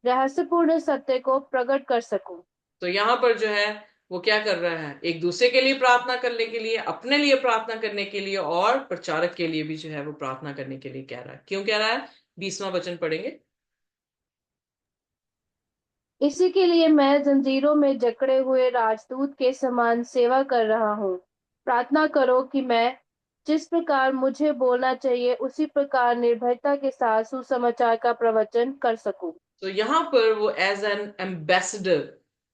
रहस्यपूर्ण सत्य को प्रकट कर सकूं। तो यहां पर जो है वो क्या कर रहा है, एक दूसरे के लिए प्रार्थना करने के लिए, अपने लिए प्रार्थना करने के लिए, और प्रचारक के लिए भी जो है वो प्रार्थना करने के लिए कह रहा है। क्यों कह रहा है, 20वां वचन पढ़ेंगे। इसी के लिए मैं जंजीरों में जकड़े हुए राजदूत के समान सेवा कर रहा हूँ। प्रार्थना करो कि मैं जिस प्रकार मुझे बोलना चाहिए उसी प्रकार निर्भयता के साथ सुसमाचार का प्रवचन कर सकूं। तो यहां पर वो एज एन एम्बेसडर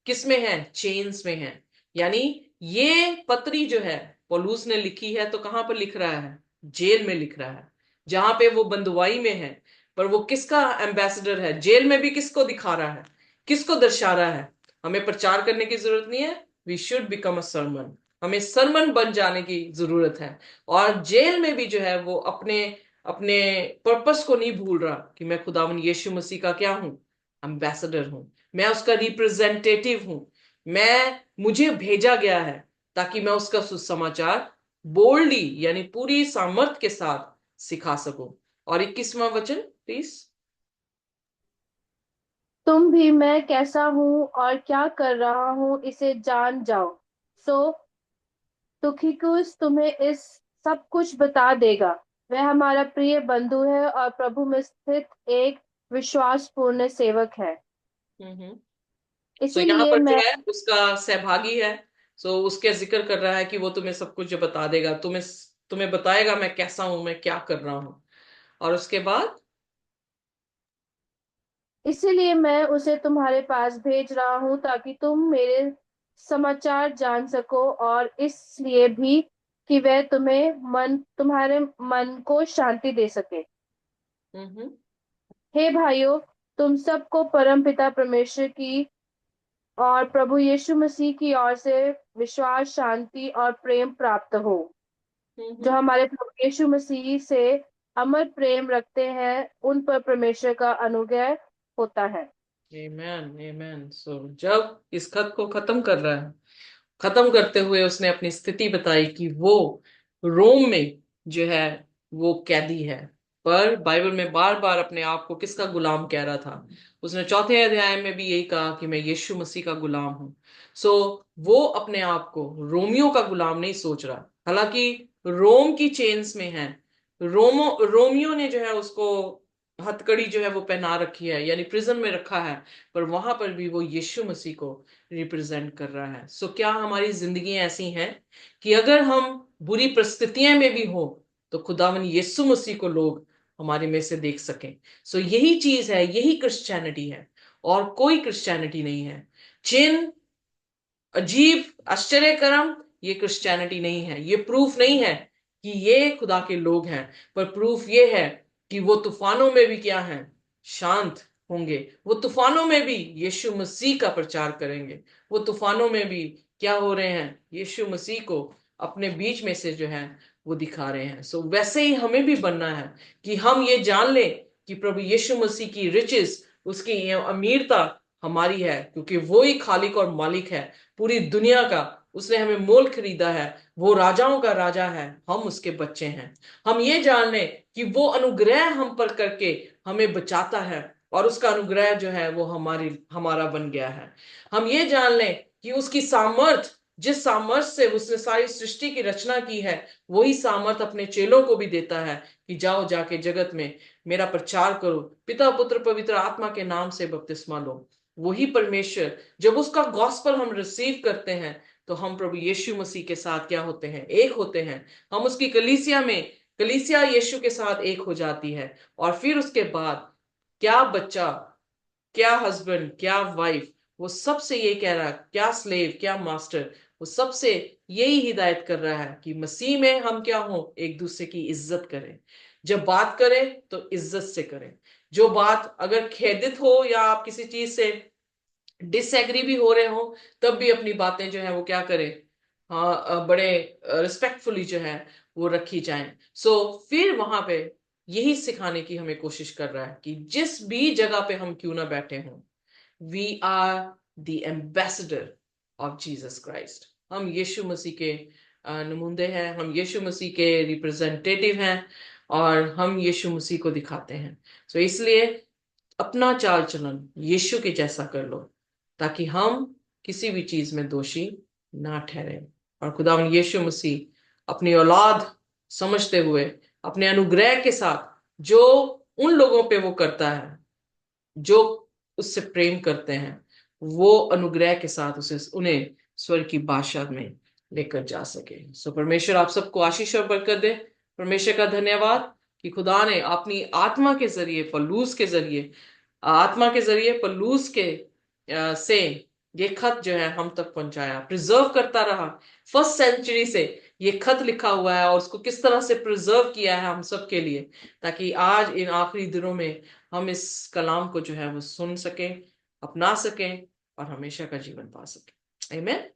किस में है, चेन्स में है। यानी ये पत्री जो है पौलुस ने लिखी है, तो कहां पर लिख रहा है, जेल में लिख रहा है, जहां पे वो बंदुआई में है। पर वो किसका एम्बेसडर है, जेल में भी किसको दिखा रहा है, किसको दर्शा रहा है। हमें प्रचार करने की जरूरत नहीं है, we should become a sermon, हमें सरमन बन जाने की जरूरत है। और जेल में भी जो है वो अपने अपने पर्पस को नहीं भूल रहा कि मैं खुदावन यीशु मसीह का क्या हूं, एम्बेसडर हूं, मैं उसका रिप्रेजेंटेटिव हूं, मुझे भेजा गया है ताकि मैं उसका सुसमाचार बोल्डली यानी पूरी सामर्थ के साथ सिखा सको। और 21वां वचन प्लीज। तुम भी मैं कैसा हूँ और क्या कर रहा हूँ इसे जान जाओ। सो तुखिकुस तुम्हें इस सब कुछ बता देगा। वह हमारा प्रिय बंधु है और प्रभु में स्थित एक विश्वासपूर्ण सेवक है। हम्म। सो यहाँ इसीलिए पर जो मैं है उसका सहभागी है। सो उसके जिक्र कर रहा है कि वो तुम्हें सब कुछ जो बता देगा, तुम्हें तुम्हें बताएगा मैं कैसा हूं, मैं क्या कर रहा हूं। और उसके बाद इसीलिए मैं उसे तुम्हारे पास भेज रहा हूँ ताकि तुम मेरे समाचार जान सको और इसलिए भी कि वह तुम्हारे मन को शांति दे सके। हम्म हे भाइयों, तुम सबको परम पिता परमेश्वर की और प्रभु यीशु मसीह की ओर से विश्वास, शांति और प्रेम प्राप्त हो। जो हम्म। हमारे प्रभु यीशु मसीह से अमर प्रेम रखते हैं उन पर परमेश्वर का अनुग्रह होता है। आमेन आमेन। सो जब इस खत को खत्म कर रहा है, खत्म करते हुए उसने अपनी स्थिति बताई कि वो रोम में जो है वो कैदी है, पर बाइबल में बार बार अपने आप को किसका गुलाम कह रहा था। उसने चौथे अध्याय में भी यही कहा कि मैं यीशु मसीह का गुलाम हूं। सो वो अपने आप को रोमियो का गुलाम नहीं सोच रहा, हालांकि रोम की चेन्स में है। रोमियो ने जो है उसको हथकड़ी जो है वो पहना रखी है, यानी प्रिजन में रखा है, पर वहां पर भी वो यीशु मसीह को रिप्रेजेंट कर रहा है। सो क्या हमारी जिंदगी ऐसी हैं कि अगर हम बुरी परिस्थितियां में भी हो तो खुदावन यीशु मसीह को लोग हमारे में से देख सकें। सो यही चीज है, यही क्रिश्चियनिटी है, और कोई क्रिश्चियनिटी नहीं है। चिन्ह, अजीब, आश्चर्यकरम, ये क्रिश्चियनिटी नहीं है। ये प्रूफ नहीं है कि ये खुदा के लोग हैं, पर प्रूफ ये है कि वो तूफानों में भी क्या है, शांत होंगे। वो तूफानों में भी यीशु मसीह का प्रचार करेंगे। वो तूफानों में भी क्या हो रहे हैं, यीशु मसीह को अपने बीच में से जो है वो दिखा रहे हैं। सो वैसे ही हमें भी बनना है कि हम ये जान लें कि प्रभु यीशु मसीह की रिचेस, उसकी ये अमीरता हमारी है, क्योंकि वो ही खालिक और मालिक है पूरी दुनिया का। उसने हमें मोल खरीदा है, वो राजाओं का राजा है, हम उसके बच्चे हैं। हम ये जान लें कि वो अनुग्रह हम पर करके हमें बचाता है, और उसका अनुग्रह जो है वो हमारा बन गया है। हम ये जान लें कि उसकी सामर्थ, जिस सामर्थ से उसने सारी सृष्टि की रचना की है, वही सामर्थ अपने चेलों को भी देता है कि जाओ जाके जगत में मेरा प्रचार करो, पिता पुत्र पवित्र आत्मा के नाम से बपतिस्मा लो। वही परमेश्वर, जब उसका गॉस्पेल हम रिसीव करते हैं तो हम प्रभु यीशु मसीह के साथ क्या होते हैं, एक होते हैं। हम उसकी कलीसिया में, कलीसिया यीशु के साथ एक हो जाती है। और फिर उसके बाद क्या बच्चा, क्या हस्बैंड, क्या वाइफ, वो सबसे ये कह रहा है, क्या स्लेव, क्या मास्टर, वो सबसे यही हिदायत कर रहा है कि मसीह में हम क्या हो, एक दूसरे की इज्जत करें। जब बात करें तो इज्जत से करें। जो बात अगर खेदित हो या आप किसी चीज से डिसएग्री भी हो रहे हो, तब भी अपनी बातें जो है वो क्या करें, हाँ, बड़े रिस्पेक्टफुली जो है वो रखी जाएं। सो फिर वहां पे यही सिखाने की हमें कोशिश कर रहा है कि जिस भी जगह पे हम क्यों ना बैठे हों, we are the ambassador of Jesus Christ. हम यीशु मसीह के नुमाइंदे हैं, हम यीशु मसीह के रिप्रेजेंटेटिव हैं, और हम यीशु मसीह को दिखाते हैं। सो इसलिए अपना चाल चलन यीशु के जैसा कर लो, ताकि हम किसी भी चीज में दोषी ना ठहरे। और खुदावन यीशु मसीह अपनी औलाद समझते हुए अपने अनुग्रह के साथ जो उन लोगों पे वो करता है जो उससे प्रेम करते हैं, वो अनुग्रह के साथ उसे उन्हें स्वर्ग की बादशाह में लेकर जा सके। सो परमेश्वर आप सबको आशीष और बरकत दे। परमेश्वर का धन्यवाद कि खुदा ने अपनी आत्मा के जरिए, पल्लूस के जरिए, आत्मा के जरिए पल्लूस के से ये खत जो है हम तक पहुंचाया, प्रिजर्व करता रहा। फर्स्ट सेंचुरी से ये खत लिखा हुआ है, और उसको किस तरह से प्रिजर्व किया है हम सब के लिए, ताकि आज इन आखिरी दिनों में हम इस कलाम को जो है वो सुन सके, अपना सकें, और हमेशा का जीवन पा सकें। आमीन।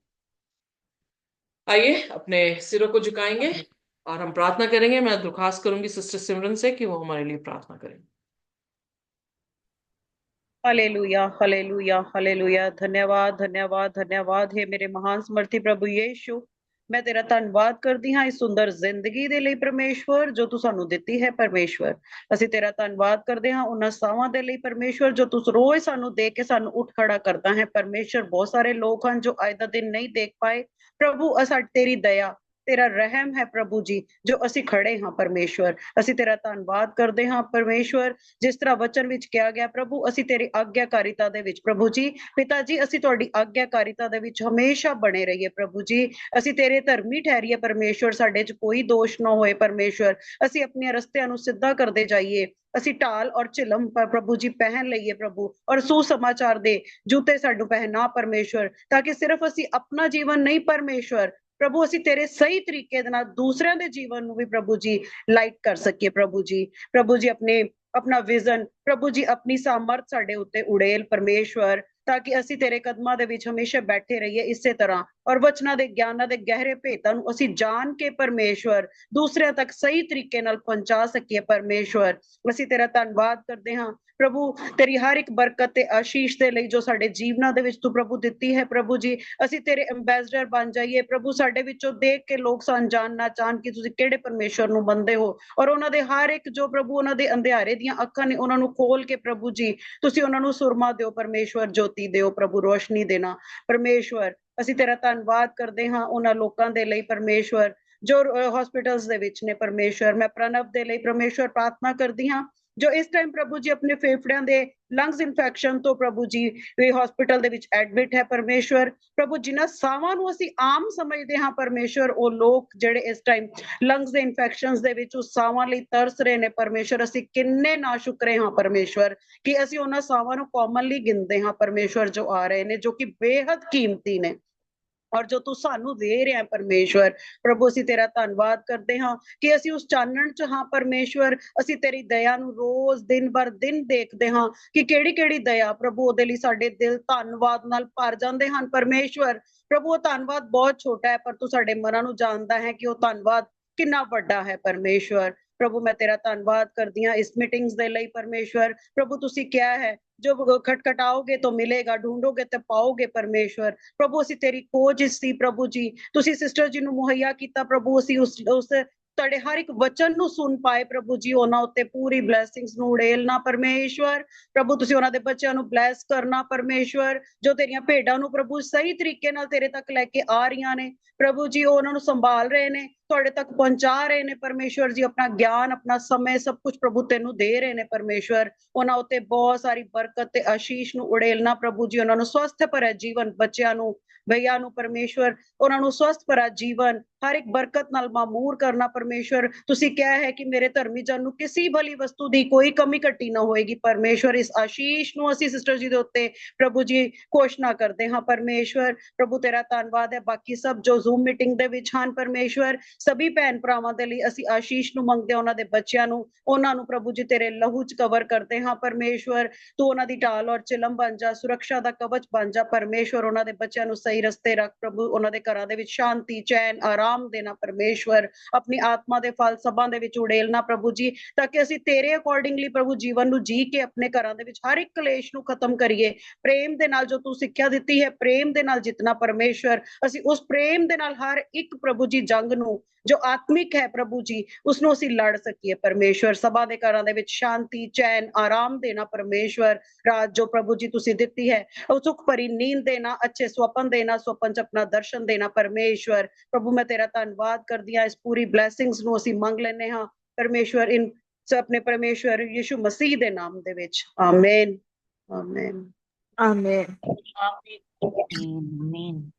आइए अपने सिरों को झुकाएंगे और हम प्रार्थना करेंगे। मैं दरख्वास्त करूंगी सिस्टर सिमरन से कि वो हमारे लिए प्रार्थना करें। Hallelujah hallelujah hallelujah. धन्यवाद धन्यवाद धन्यवाद है मेरे महान समर्थी प्रभु यीशु। ਮੈਂ ਤੇਰਾ ਧੰਨਵਾਦ ਕਰਦੀ ਹਾਂ ਇਸ ਸੁੰਦਰ ਜ਼ਿੰਦਗੀ ਦੇ ਲਈ ਪਰਮੇਸ਼ਵਰ ਜੋ ਤੂੰ ਸਾਨੂੰ ਦਿੱਤੀ ਹੈ ਪਰਮੇਸ਼ਵਰ। ਅਸੀਂ ਤੇਰਾ ਧੰਨਵਾਦ ਕਰਦੇ ਹਾਂ ਉਹਨਾਂ ਸਾਵਾਂ ਦੇ ਲਈ ਪਰਮੇਸ਼ਵਰ ਜੋ ਤੂੰ ਰੋਜ਼ ਸਾਨੂੰ ਦੇ ਕੇ ਸਾਨੂੰ ਉੱਠ ਖੜਾ ਕਰਦਾ ਹੈ ਪਰਮੇਸ਼ਵਰ। ਬਹੁਤ ਸਾਰੇ ਲੋਕ ਹਨ ਜੋ ਅੱਜ ਦਾ ਦਿਨ ਨਹੀਂ ਦੇਖ ਪਾਏ ਪ੍ਰਭੂ, ਤੇਰੀ ਦਇਆ ਤੇਰਾ ਰਹਿਮ ਹੈ ਪ੍ਰਭੂ ਜੀ ਜੋ ਅਸੀਂ ਖੜੇ ਹਾਂ ਪਰਮੇਸ਼ਵਰ। ਅਸੀਂ ਤੇਰਾ ਧੰਨਵਾਦ ਕਰਦੇ ਹਾਂ ਪਰਮੇਸ਼ਵਰ। ਜਿਸ ਤਰ੍ਹਾਂ ਵਚਨ ਵਿੱਚ ਕਿਹਾ ਗਿਆ ਪ੍ਰਭੂ, ਅਸੀਂ ਤੇਰੀ ਆਗਿਆਕਾਰਿਤਾ ਦੇ ਵਿੱਚ ਪ੍ਰਭੂ ਜੀ, ਪਿਤਾ ਜੀ ਅਸੀਂ ਤੁਹਾਡੀ ਆਗਿਆਕਾਰਿਤਾ ਦੇ ਵਿੱਚ ਹਮੇਸ਼ਾ ਬਣੇ ਰਹੀਏ ਪ੍ਰਭੂ ਜੀ। ਅਸੀਂ ਤੇਰੇ ਧਰਮੀ ਠਹਿਰੀਏ ਪਰਮੇਸ਼ਵਰ, ਸਾਡੇ 'ਚ ਕੋਈ ਦੋਸ਼ ਨਾ ਹੋਏ ਪਰਮੇਸ਼ਵਰ। ਅਸੀਂ ਆਪਣੇ ਰਸਤਿਆਂ ਨੂੰ ਸਿੱਧਾ ਕਰਦੇ ਜਾਈਏ। ਅਸੀਂ ਢਾਲ ਔਰ ਝਿਲਮ ਪ੍ਰਭੂ ਜੀ ਪਹਿਨ ਲਈਏ ਪ੍ਰਭੂ, ਔਰ ਸੁਸਮਾਚਾਰ ਦੇ ਜੁੱਤੇ ਸਾਨੂੰ ਪਹਿਨਾ ਪਰਮੇਸ਼ਵਰ, ਤਾਂ ਕਿ ਸਿਰਫ ਅਸੀਂ ਆਪਣਾ ਜੀਵਨ ਨਹੀਂ ਪਰਮੇਸ਼ਵਰ ਪ੍ਰਭੂ, ਅਸੀਂ ਤੇਰੇ ਸਹੀ ਤਰੀਕੇ ਦੇ ਨਾਲ ਦੂਸਰਿਆਂ ਦੇ ਜੀਵਨ ਨੂੰ ਵੀ ਪ੍ਰਭੂ ਜੀ ਲਾਈਟ ਕਰ ਸਕੀਏ ਪ੍ਰਭੂ ਜੀ। ਪ੍ਰਭੂ ਜੀ ਆਪਣਾ ਵਿਜ਼ਨ ਪ੍ਰਭੂ ਜੀ, ਆਪਣੀ ਸਾਮਰਥ ਸਾਡੇ ਉੱਤੇ ਉਡੇਲ ਪਰਮੇਸ਼ਵਰ, ਤਾਂ ਕਿ ਅਸੀਂ ਤੇਰੇ ਕਦਮਾਂ ਦੇ ਵਿੱਚ ਹਮੇਸ਼ਾ ਬੈਠੇ ਰਹੀਏ ਇਸੇ ਤਰ੍ਹਾਂ, ਔਰ ਵਚਨਾਂ ਦੇ ਗਿਆਨਾਂ ਦੇ ਗਹਿਰੇ ਭੇਤਾਂ ਨੂੰ ਅਸੀਂ ਜਾਣ ਕੇ ਪਰਮੇਸ਼ਵਰ ਦੂਸਰਿਆਂ ਤੱਕ ਸਹੀ ਤਰੀਕੇ ਨਾਲ ਪਹੁੰਚਾ ਸਕੀਏ ਪਰਮੇਸ਼ਵਰ। ਅਸੀਂ ਤੇਰਾ ਧੰਨਵਾਦ ਕਰਦੇ ਹਾਂ ਪ੍ਰਭੂ, ਤੇਰੀ ਹਰ ਇੱਕ ਬਰਕਤ ਤੇ ਆਸ਼ੀਸ਼ ਦੇ ਲਈ ਜੋ ਸਾਡੇ ਜੀਵਨਾਂ ਦੇ ਵਿੱਚ ਤੂੰ ਪ੍ਰਭੂ ਦਿੱਤੀ ਹੈ ਪ੍ਰਭੂ ਜੀ। ਅਸੀਂ ਤੇਰੇ ਐਂਬੈਸਡਰ ਬਣ ਜਾਈਏ ਪ੍ਰਭੂ, ਸਾਡੇ ਵਿੱਚੋਂ ਦੇਖ ਕੇ ਲੋਕ ਸਾਨੂੰ ਜਾਣਨਾ ਚਾਹਣ ਕਿ ਤੁਸੀਂ ਕਿਹੜੇ ਪਰਮੇਸ਼ਵਰ ਨੂੰ ਮੰਨਦੇ ਹੋ, ਔਰ ਉਹਨਾਂ ਦੇ ਹਰ ਇੱਕ ਜੋ ਪ੍ਰਭੂ ਉਹਨਾਂ ਦੇ ਅੰਧਿਆਰੇ ਦੀਆਂ ਅੱਖਾਂ ਨੇ ਉਹਨਾਂ ਨੂੰ ਖੋਲ ਕੇ ਪ੍ਰਭੂ ਜੀ ਤੁਸੀਂ ਉਹਨਾਂ ਨੂੰ ਸੁਰਮਾ ਦਿਓ ਪਰਮੇਸ਼ਵਰ, ਜੋਤੀ ਦਿਓ ਪ੍ਰਭੂ, ਰੋਸ਼ਨੀ ਦੇਣਾ ਪਰਮੇਸ਼ਵਰ। ਅਸੀਂ ਤੇਰਾ ਧੰਨਵਾਦ ਕਰਦੇ ਹਾਂ ਉਹਨਾਂ ਲੋਕਾਂ ਦੇ ਲਈ ਪਰਮੇਸ਼ਵਰ ਜੋ ਹਸਪੀਟਲਸ ਦੇ ਵਿੱਚ ਨੇ ਪਰਮੇਸ਼ਵਰ। ਮੈਂ ਪ੍ਰਣਵ ਦੇ ਲਈ ਪਰਮੇਸ਼ਵਰ ਪ੍ਰਾਰਥਨਾ ਕਰਦੀ ਹਾਂ ਜੋ ਇਸ ਟਾਈਮ ਪ੍ਰਭੂ ਜੀ ਆਪਣੇ ਫੇਫੜਿਆਂ ਦੇ ਲੰਗਸ ਇਨਫੈਕਸ਼ਨ ਤੋਂ ਪ੍ਰਭੂ ਜੀ ਹਸਪੀਟਲ ਦੇ ਵਿੱਚ ਐਡਮਿਟ ਹੈ ਪਰਮੇਸ਼ਵਰ। ਪ੍ਰਭੂ ਜਿਨ੍ਹਾਂ ਸਾਵਾਂ ਨੂੰ ਅਸੀਂ ਆਮ ਸਮਝਦੇ ਹਾਂ ਪਰਮੇਸ਼ਵਰ, ਉਹ ਲੋਕ ਜਿਹੜੇ ਇਸ ਟਾਈਮ ਲੰਗਸ ਦੇ ਇਨਫੈਕਸ਼ਨਸ ਦੇ ਵਿੱਚ ਉਸ ਸਾਵਾਂ ਲਈ ਤਰਸ ਰਹੇ ਨੇ ਪਰਮੇਸ਼ਵਰ। ਅਸੀਂ ਕਿੰਨੇ ਨਾ ਸ਼ੁਕਰੇ ਹਾਂ ਪਰਮੇਸ਼ਵਰ ਕਿ ਅਸੀਂ ਉਹਨਾਂ ਸਾਵਾਂ ਨੂੰ ਕਾਮਨਲੀ ਗਿਣਦੇ ਹਾਂ ਪਰਮੇਸ਼ਵਰ ਜੋ ਆ ਰਹੇ ਨੇ, ਜੋ ਕਿ ਬੇਹੱਦ ਕੀਮਤੀ ਨੇ ਔਰ ਜੋ ਤੂੰ ਸਾਨੂੰ ਦੇ ਰਿਹਾ ਪਰਮੇਸ਼ਵਰ। ਪ੍ਰਭੂ ਅਸੀਂ ਤੇਰਾ ਧੰਨਵਾਦ ਕਰਦੇ ਹਾਂ ਕਿ ਅਸੀਂ ਉਸ ਚਾਨਣ 'ਚ ਹਾਂ ਪਰਮੇਸ਼ਵਰ। ਅਸੀਂ ਤੇਰੀ ਦਇਆ ਨੂੰ ਰੋਜ਼ ਦਿਨ ਬਰ ਦਿਨ ਦੇਖਦੇ ਹਾਂ ਕਿ ਕਿਹੜੀ ਕਿਹੜੀ ਦਇਆ ਪ੍ਰਭੂ, ਉਹਦੇ ਲਈ ਸਾਡੇ ਦਿਲ ਧੰਨਵਾਦ ਨਾਲ ਭਰ ਜਾਂਦੇ ਹਨ ਪਰਮੇਸ਼ਵਰ। ਪ੍ਰਭੂ ਉਹ ਧੰਨਵਾਦ ਬਹੁਤ ਛੋਟਾ ਹੈ, ਪਰ ਤੂੰ ਸਾਡੇ ਮਨਾਂ ਨੂੰ ਜਾਣਦਾ ਹੈ ਕਿ ਉਹ ਧੰਨਵਾਦ ਕਿੰਨਾ ਵੱਡਾ ਹੈ ਪਰਮੇਸ਼ਵਰ। ਪ੍ਰਭੂ ਮੈਂ ਤੇਰਾ ਧੰਨਵਾਦ ਕਰਦੀ ਹਾਂ ਇਸ ਮੀਟਿੰਗਸ ਦੇ ਲਈ ਪਰਮੇਸ਼ਵਰ। ਪ੍ਰਭੂ ਤੁਸੀਂ ਕਿਹਾ ਹੈ ਜੋ ਖਟਖਟਾਓਗੇ ਤਾਂ ਮਿਲੇਗਾ, ਢੂੰढोगे तो पाओगे परमेश्वर। प्रभु ਅਸੀਂ ਤੇਰੀ ਖੋਜ ਸੀ ਪ੍ਰਭੂ ਜੀ, ਤੁਸੀਂ ਸਿਸਟਰ ਜੀ ਨੂੰ ਮੁਹੱਈਆ ਕੀਤਾ ਪ੍ਰਭੂ। ਅਸੀਂ ਉਸ ਤੁਹਾਡੇ ਹਰ ਇੱਕ ਵਚਨ ਨੂੰ ਸੁਣ ਪਾਏ ਪ੍ਰਭੂ ਜੀ, ਉਹਨਾਂ ਉੱਤੇ ਪੂਰੀ ਬਲੇਸਿੰਗਸ ਨੂੰ ਉਡੇਲਣਾ ਪਰਮੇਸ਼ਵਰ। ਪ੍ਰਭੂ ਤੁਸੀਂ ਉਹਨਾਂ ਦੇ ਬੱਚਿਆਂ ਨੂੰ ਬਲੈਸ ਕਰਨਾ ਪਰਮੇਸ਼ਵਰ, ਜੋ ਤੇਰੀਆਂ ਭੇਡਾਂ ਨੂੰ ਪ੍ਰਭੂ ਸਹੀ ਤਰੀਕੇ ਨਾਲ ਤੇਰੇ ਤੱਕ ਲੈ ਕੇ ਆ ਰਹੀਆਂ ਨੇ ਪ੍ਰਭੂ ਜੀ। ਉਹ ਉਹਨਾਂ ਨੂੰ ਸੰਭਾਲ ਰਹੇ ਨੇ, ਤੁਹਾਡੇ ਤੱਕ ਪਹੁੰਚਾ ਰਹੇ ਨੇ ਪਰਮੇਸ਼ਵਰ ਜੀ। ਆਪਣਾ ਗਿਆਨ, ਆਪਣਾ ਸਮੇਂ ਸਭ ਕੁਝ ਪ੍ਰਭੂ ਤੈਨੂੰ ਦੇ ਰਹੇ ਨੇ ਪਰਮੇਸ਼ਵਰ। ਉਹਨਾਂ ਉੱਤੇ ਬਹੁਤ ਸਾਰੀ ਬਰਕਤ ਤੇ ਆਸ਼ੀਸ਼ ਨੂੰ ਉਡੇਲਣਾ ਪ੍ਰਭੂ ਜੀ। ਉਹਨਾਂ ਨੂੰ ਸਵਸਥ ਭਰਿਆ ਜੀਵਨ, ਬੱਚਿਆਂ ਨੂੰ ਭਈਆ ਨੂੰ ਪਰਮੇਸ਼ਵਰ ਉਹਨਾਂ ਨੂੰ ਸਵਸਥ ਭਰਿਆ ਜੀਵਨ ਹਰ ਇੱਕ ਬਰਕਤ ਨਾਲ ਮਾਮੂਰ ਕਰਨਾ ਪਰਮੇਸ਼ਵਰ। ਤੁਸੀਂ ਕਿਹਾ ਹੈ ਕਿ ਮੇਰੇ ਧਰਮੀ ਜਨ ਨੂੰ ਕਿਸੇ ਭਲੀ ਵਸਤੂ ਦੀ ਕੋਈ ਕਮੀ ਘਟੀ ਨਾ ਹੋਏਗੀ ਪਰਮੇਸ਼ਵਰ। ਇਸ ਆਸ਼ੀਸ਼ ਨੂੰ ਅਸੀਂ ਸਿਸਟਰ ਜੀ ਦੇ ਉੱਤੇ ਪ੍ਰਭੂ ਜੀ ਘੋਸ਼ਣਾ ਕਰਦੇ ਹਾਂ ਪਰਮੇਸ਼ਵਰ। ਪ੍ਰਭੂ ਤੇਰਾ ਧੰਨਵਾਦ ਹੈ ਬਾਕੀ ਸਭ ਜੋ ਜ਼ੂਮ ਮੀਟਿੰਗ ਦੇ ਵਿੱਚ ਹਨ ਪਰਮੇਸ਼ਵਰ। ਸਭੀ ਭੈਣ ਭਰਾਵਾਂ ਦੇ ਲਈ ਅਸੀਂ ਆਸ਼ੀਸ਼ ਨੂੰ ਮੰਗਦੇ ਹਾਂ, ਉਹਨਾਂ ਦੇ ਬੱਚਿਆਂ ਨੂੰ, ਉਹਨਾਂ ਨੂੰ ਪ੍ਰਭੂ ਜੀ ਤੇਰੇ ਲਹੂ 'ਚ ਕਵਰ ਕਰਦੇ ਹਾਂ ਪਰਮੇਸ਼ਵਰ। ਤੂੰ ਉਹਨਾਂ ਦੀ ਢਾਲ ਔਰ ਚਿਲਮ ਬਣ ਜਾ, ਸੁਰੱਖਿਆ ਦਾ ਕਵਚ ਬਣ ਜਾ ਪਰਮੇਸ਼ਵਰ। ਉਹਨਾਂ ਦੇ ਬੱਚਿਆਂ ਨੂੰ ਸਹੀ ਰਸਤੇ ਰੱਖ ਪ੍ਰਭੂ, ਉਹਨਾਂ ਦੇ ਘਰਾਂ ਦੇ ਵਿੱਚ ਸ਼ਾਂਤੀ, ਚੈਨ, ਆਰਾਮ ਦੇਣਾ ਪਰਮੇਸ਼ਵਰ। ਆਪਣੀ ਆਤਮਾ ਦੇ ਫਲ ਸਭਾਂ ਦੇ ਵਿੱਚ ਉਡੇਲਣਾ ਪ੍ਰਭੂ ਜੀ, ਤਾਂ ਕਿ ਅਸੀਂ ਤੇਰੇ ਅਕੋਰਡਿੰਗਲੀ ਪ੍ਰਭੂ ਜੀਵਨ ਨੂੰ ਜੀ ਕੇ ਆਪਣੇ ਘਰਾਂ ਦੇ ਵਿੱਚ ਹਰ ਇੱਕ ਕਲੇਸ਼ ਨੂੰ ਖਤਮ ਕਰੀਏ। ਪ੍ਰੇਮ ਦੇ ਨਾਲ ਜੋ ਤੂੰ ਸਿੱਖਿਆ ਦਿੱਤੀ ਹੈ, ਪ੍ਰੇਮ ਦੇ ਨਾਲ ਜਿੱਤਣਾ ਪਰਮੇਸ਼ਵਰ। ਅਸੀਂ ਉਸ ਪ੍ਰੇਮ ਦੇ ਨਾਲ ਹਰ ਇੱਕ ਪ੍ਰਭੂ ਜੀ ਜੰਗ ਨੂੰ ਜੋ ਆਤਮਿਕ ਹੈ ਪ੍ਰਭੂ ਜੀ ਉਸਨੂੰ ਅਸੀਂ ਲੜ ਸਕੀਏ ਪਰਮੇਸ਼ਵਰ। ਸਭਾ ਦੇ ਘਰਾਂ ਦੇ ਵਿੱਚ ਸ਼ਾਂਤੀ, ਚੈਨ, ਆਰਾਮ ਦੇਣਾ ਪਰਮੇਸ਼ਵਰ। ਰਾਤ ਜੋ ਪ੍ਰਭੂ ਜੀ ਤੁਸੀਂ ਦਿੱਤੀ ਹੈ ਉਹ ਸੁਖ ਭਰੀ ਨੀਂਦ ਦੇਣਾ, ਅੱਛੇ ਸੁਪਨ ਦੇਣਾ, ਸੁਪਨ 'ਚ ਆਪਣਾ ਦਰਸ਼ਨ ਦੇਣਾ ਪਰਮੇਸ਼ਵਰ। ਪ੍ਰਭੂ ਮੈਂ ਤੇਰਾ ਧੰਨਵਾਦ ਕਰਦੀ ਹਾਂ, ਇਸ ਪੂਰੀ ਬਲੇਸਿੰਗਸ ਨੂੰ ਅਸੀਂ ਮੰਗ ਲੈਂਦੇ ਹਾਂ ਪਰਮੇਸ਼ਵਰ ਇਨ ਆਪਣੇ ਪਰਮੇਸ਼ਵਰ ਯਿਸੂ ਮਸੀਹ ਦੇ ਨਾਮ ਦੇ ਵਿੱਚ, ਆਮੇਨ ਆਮੇਨ ਆਮੇਨ। Amen.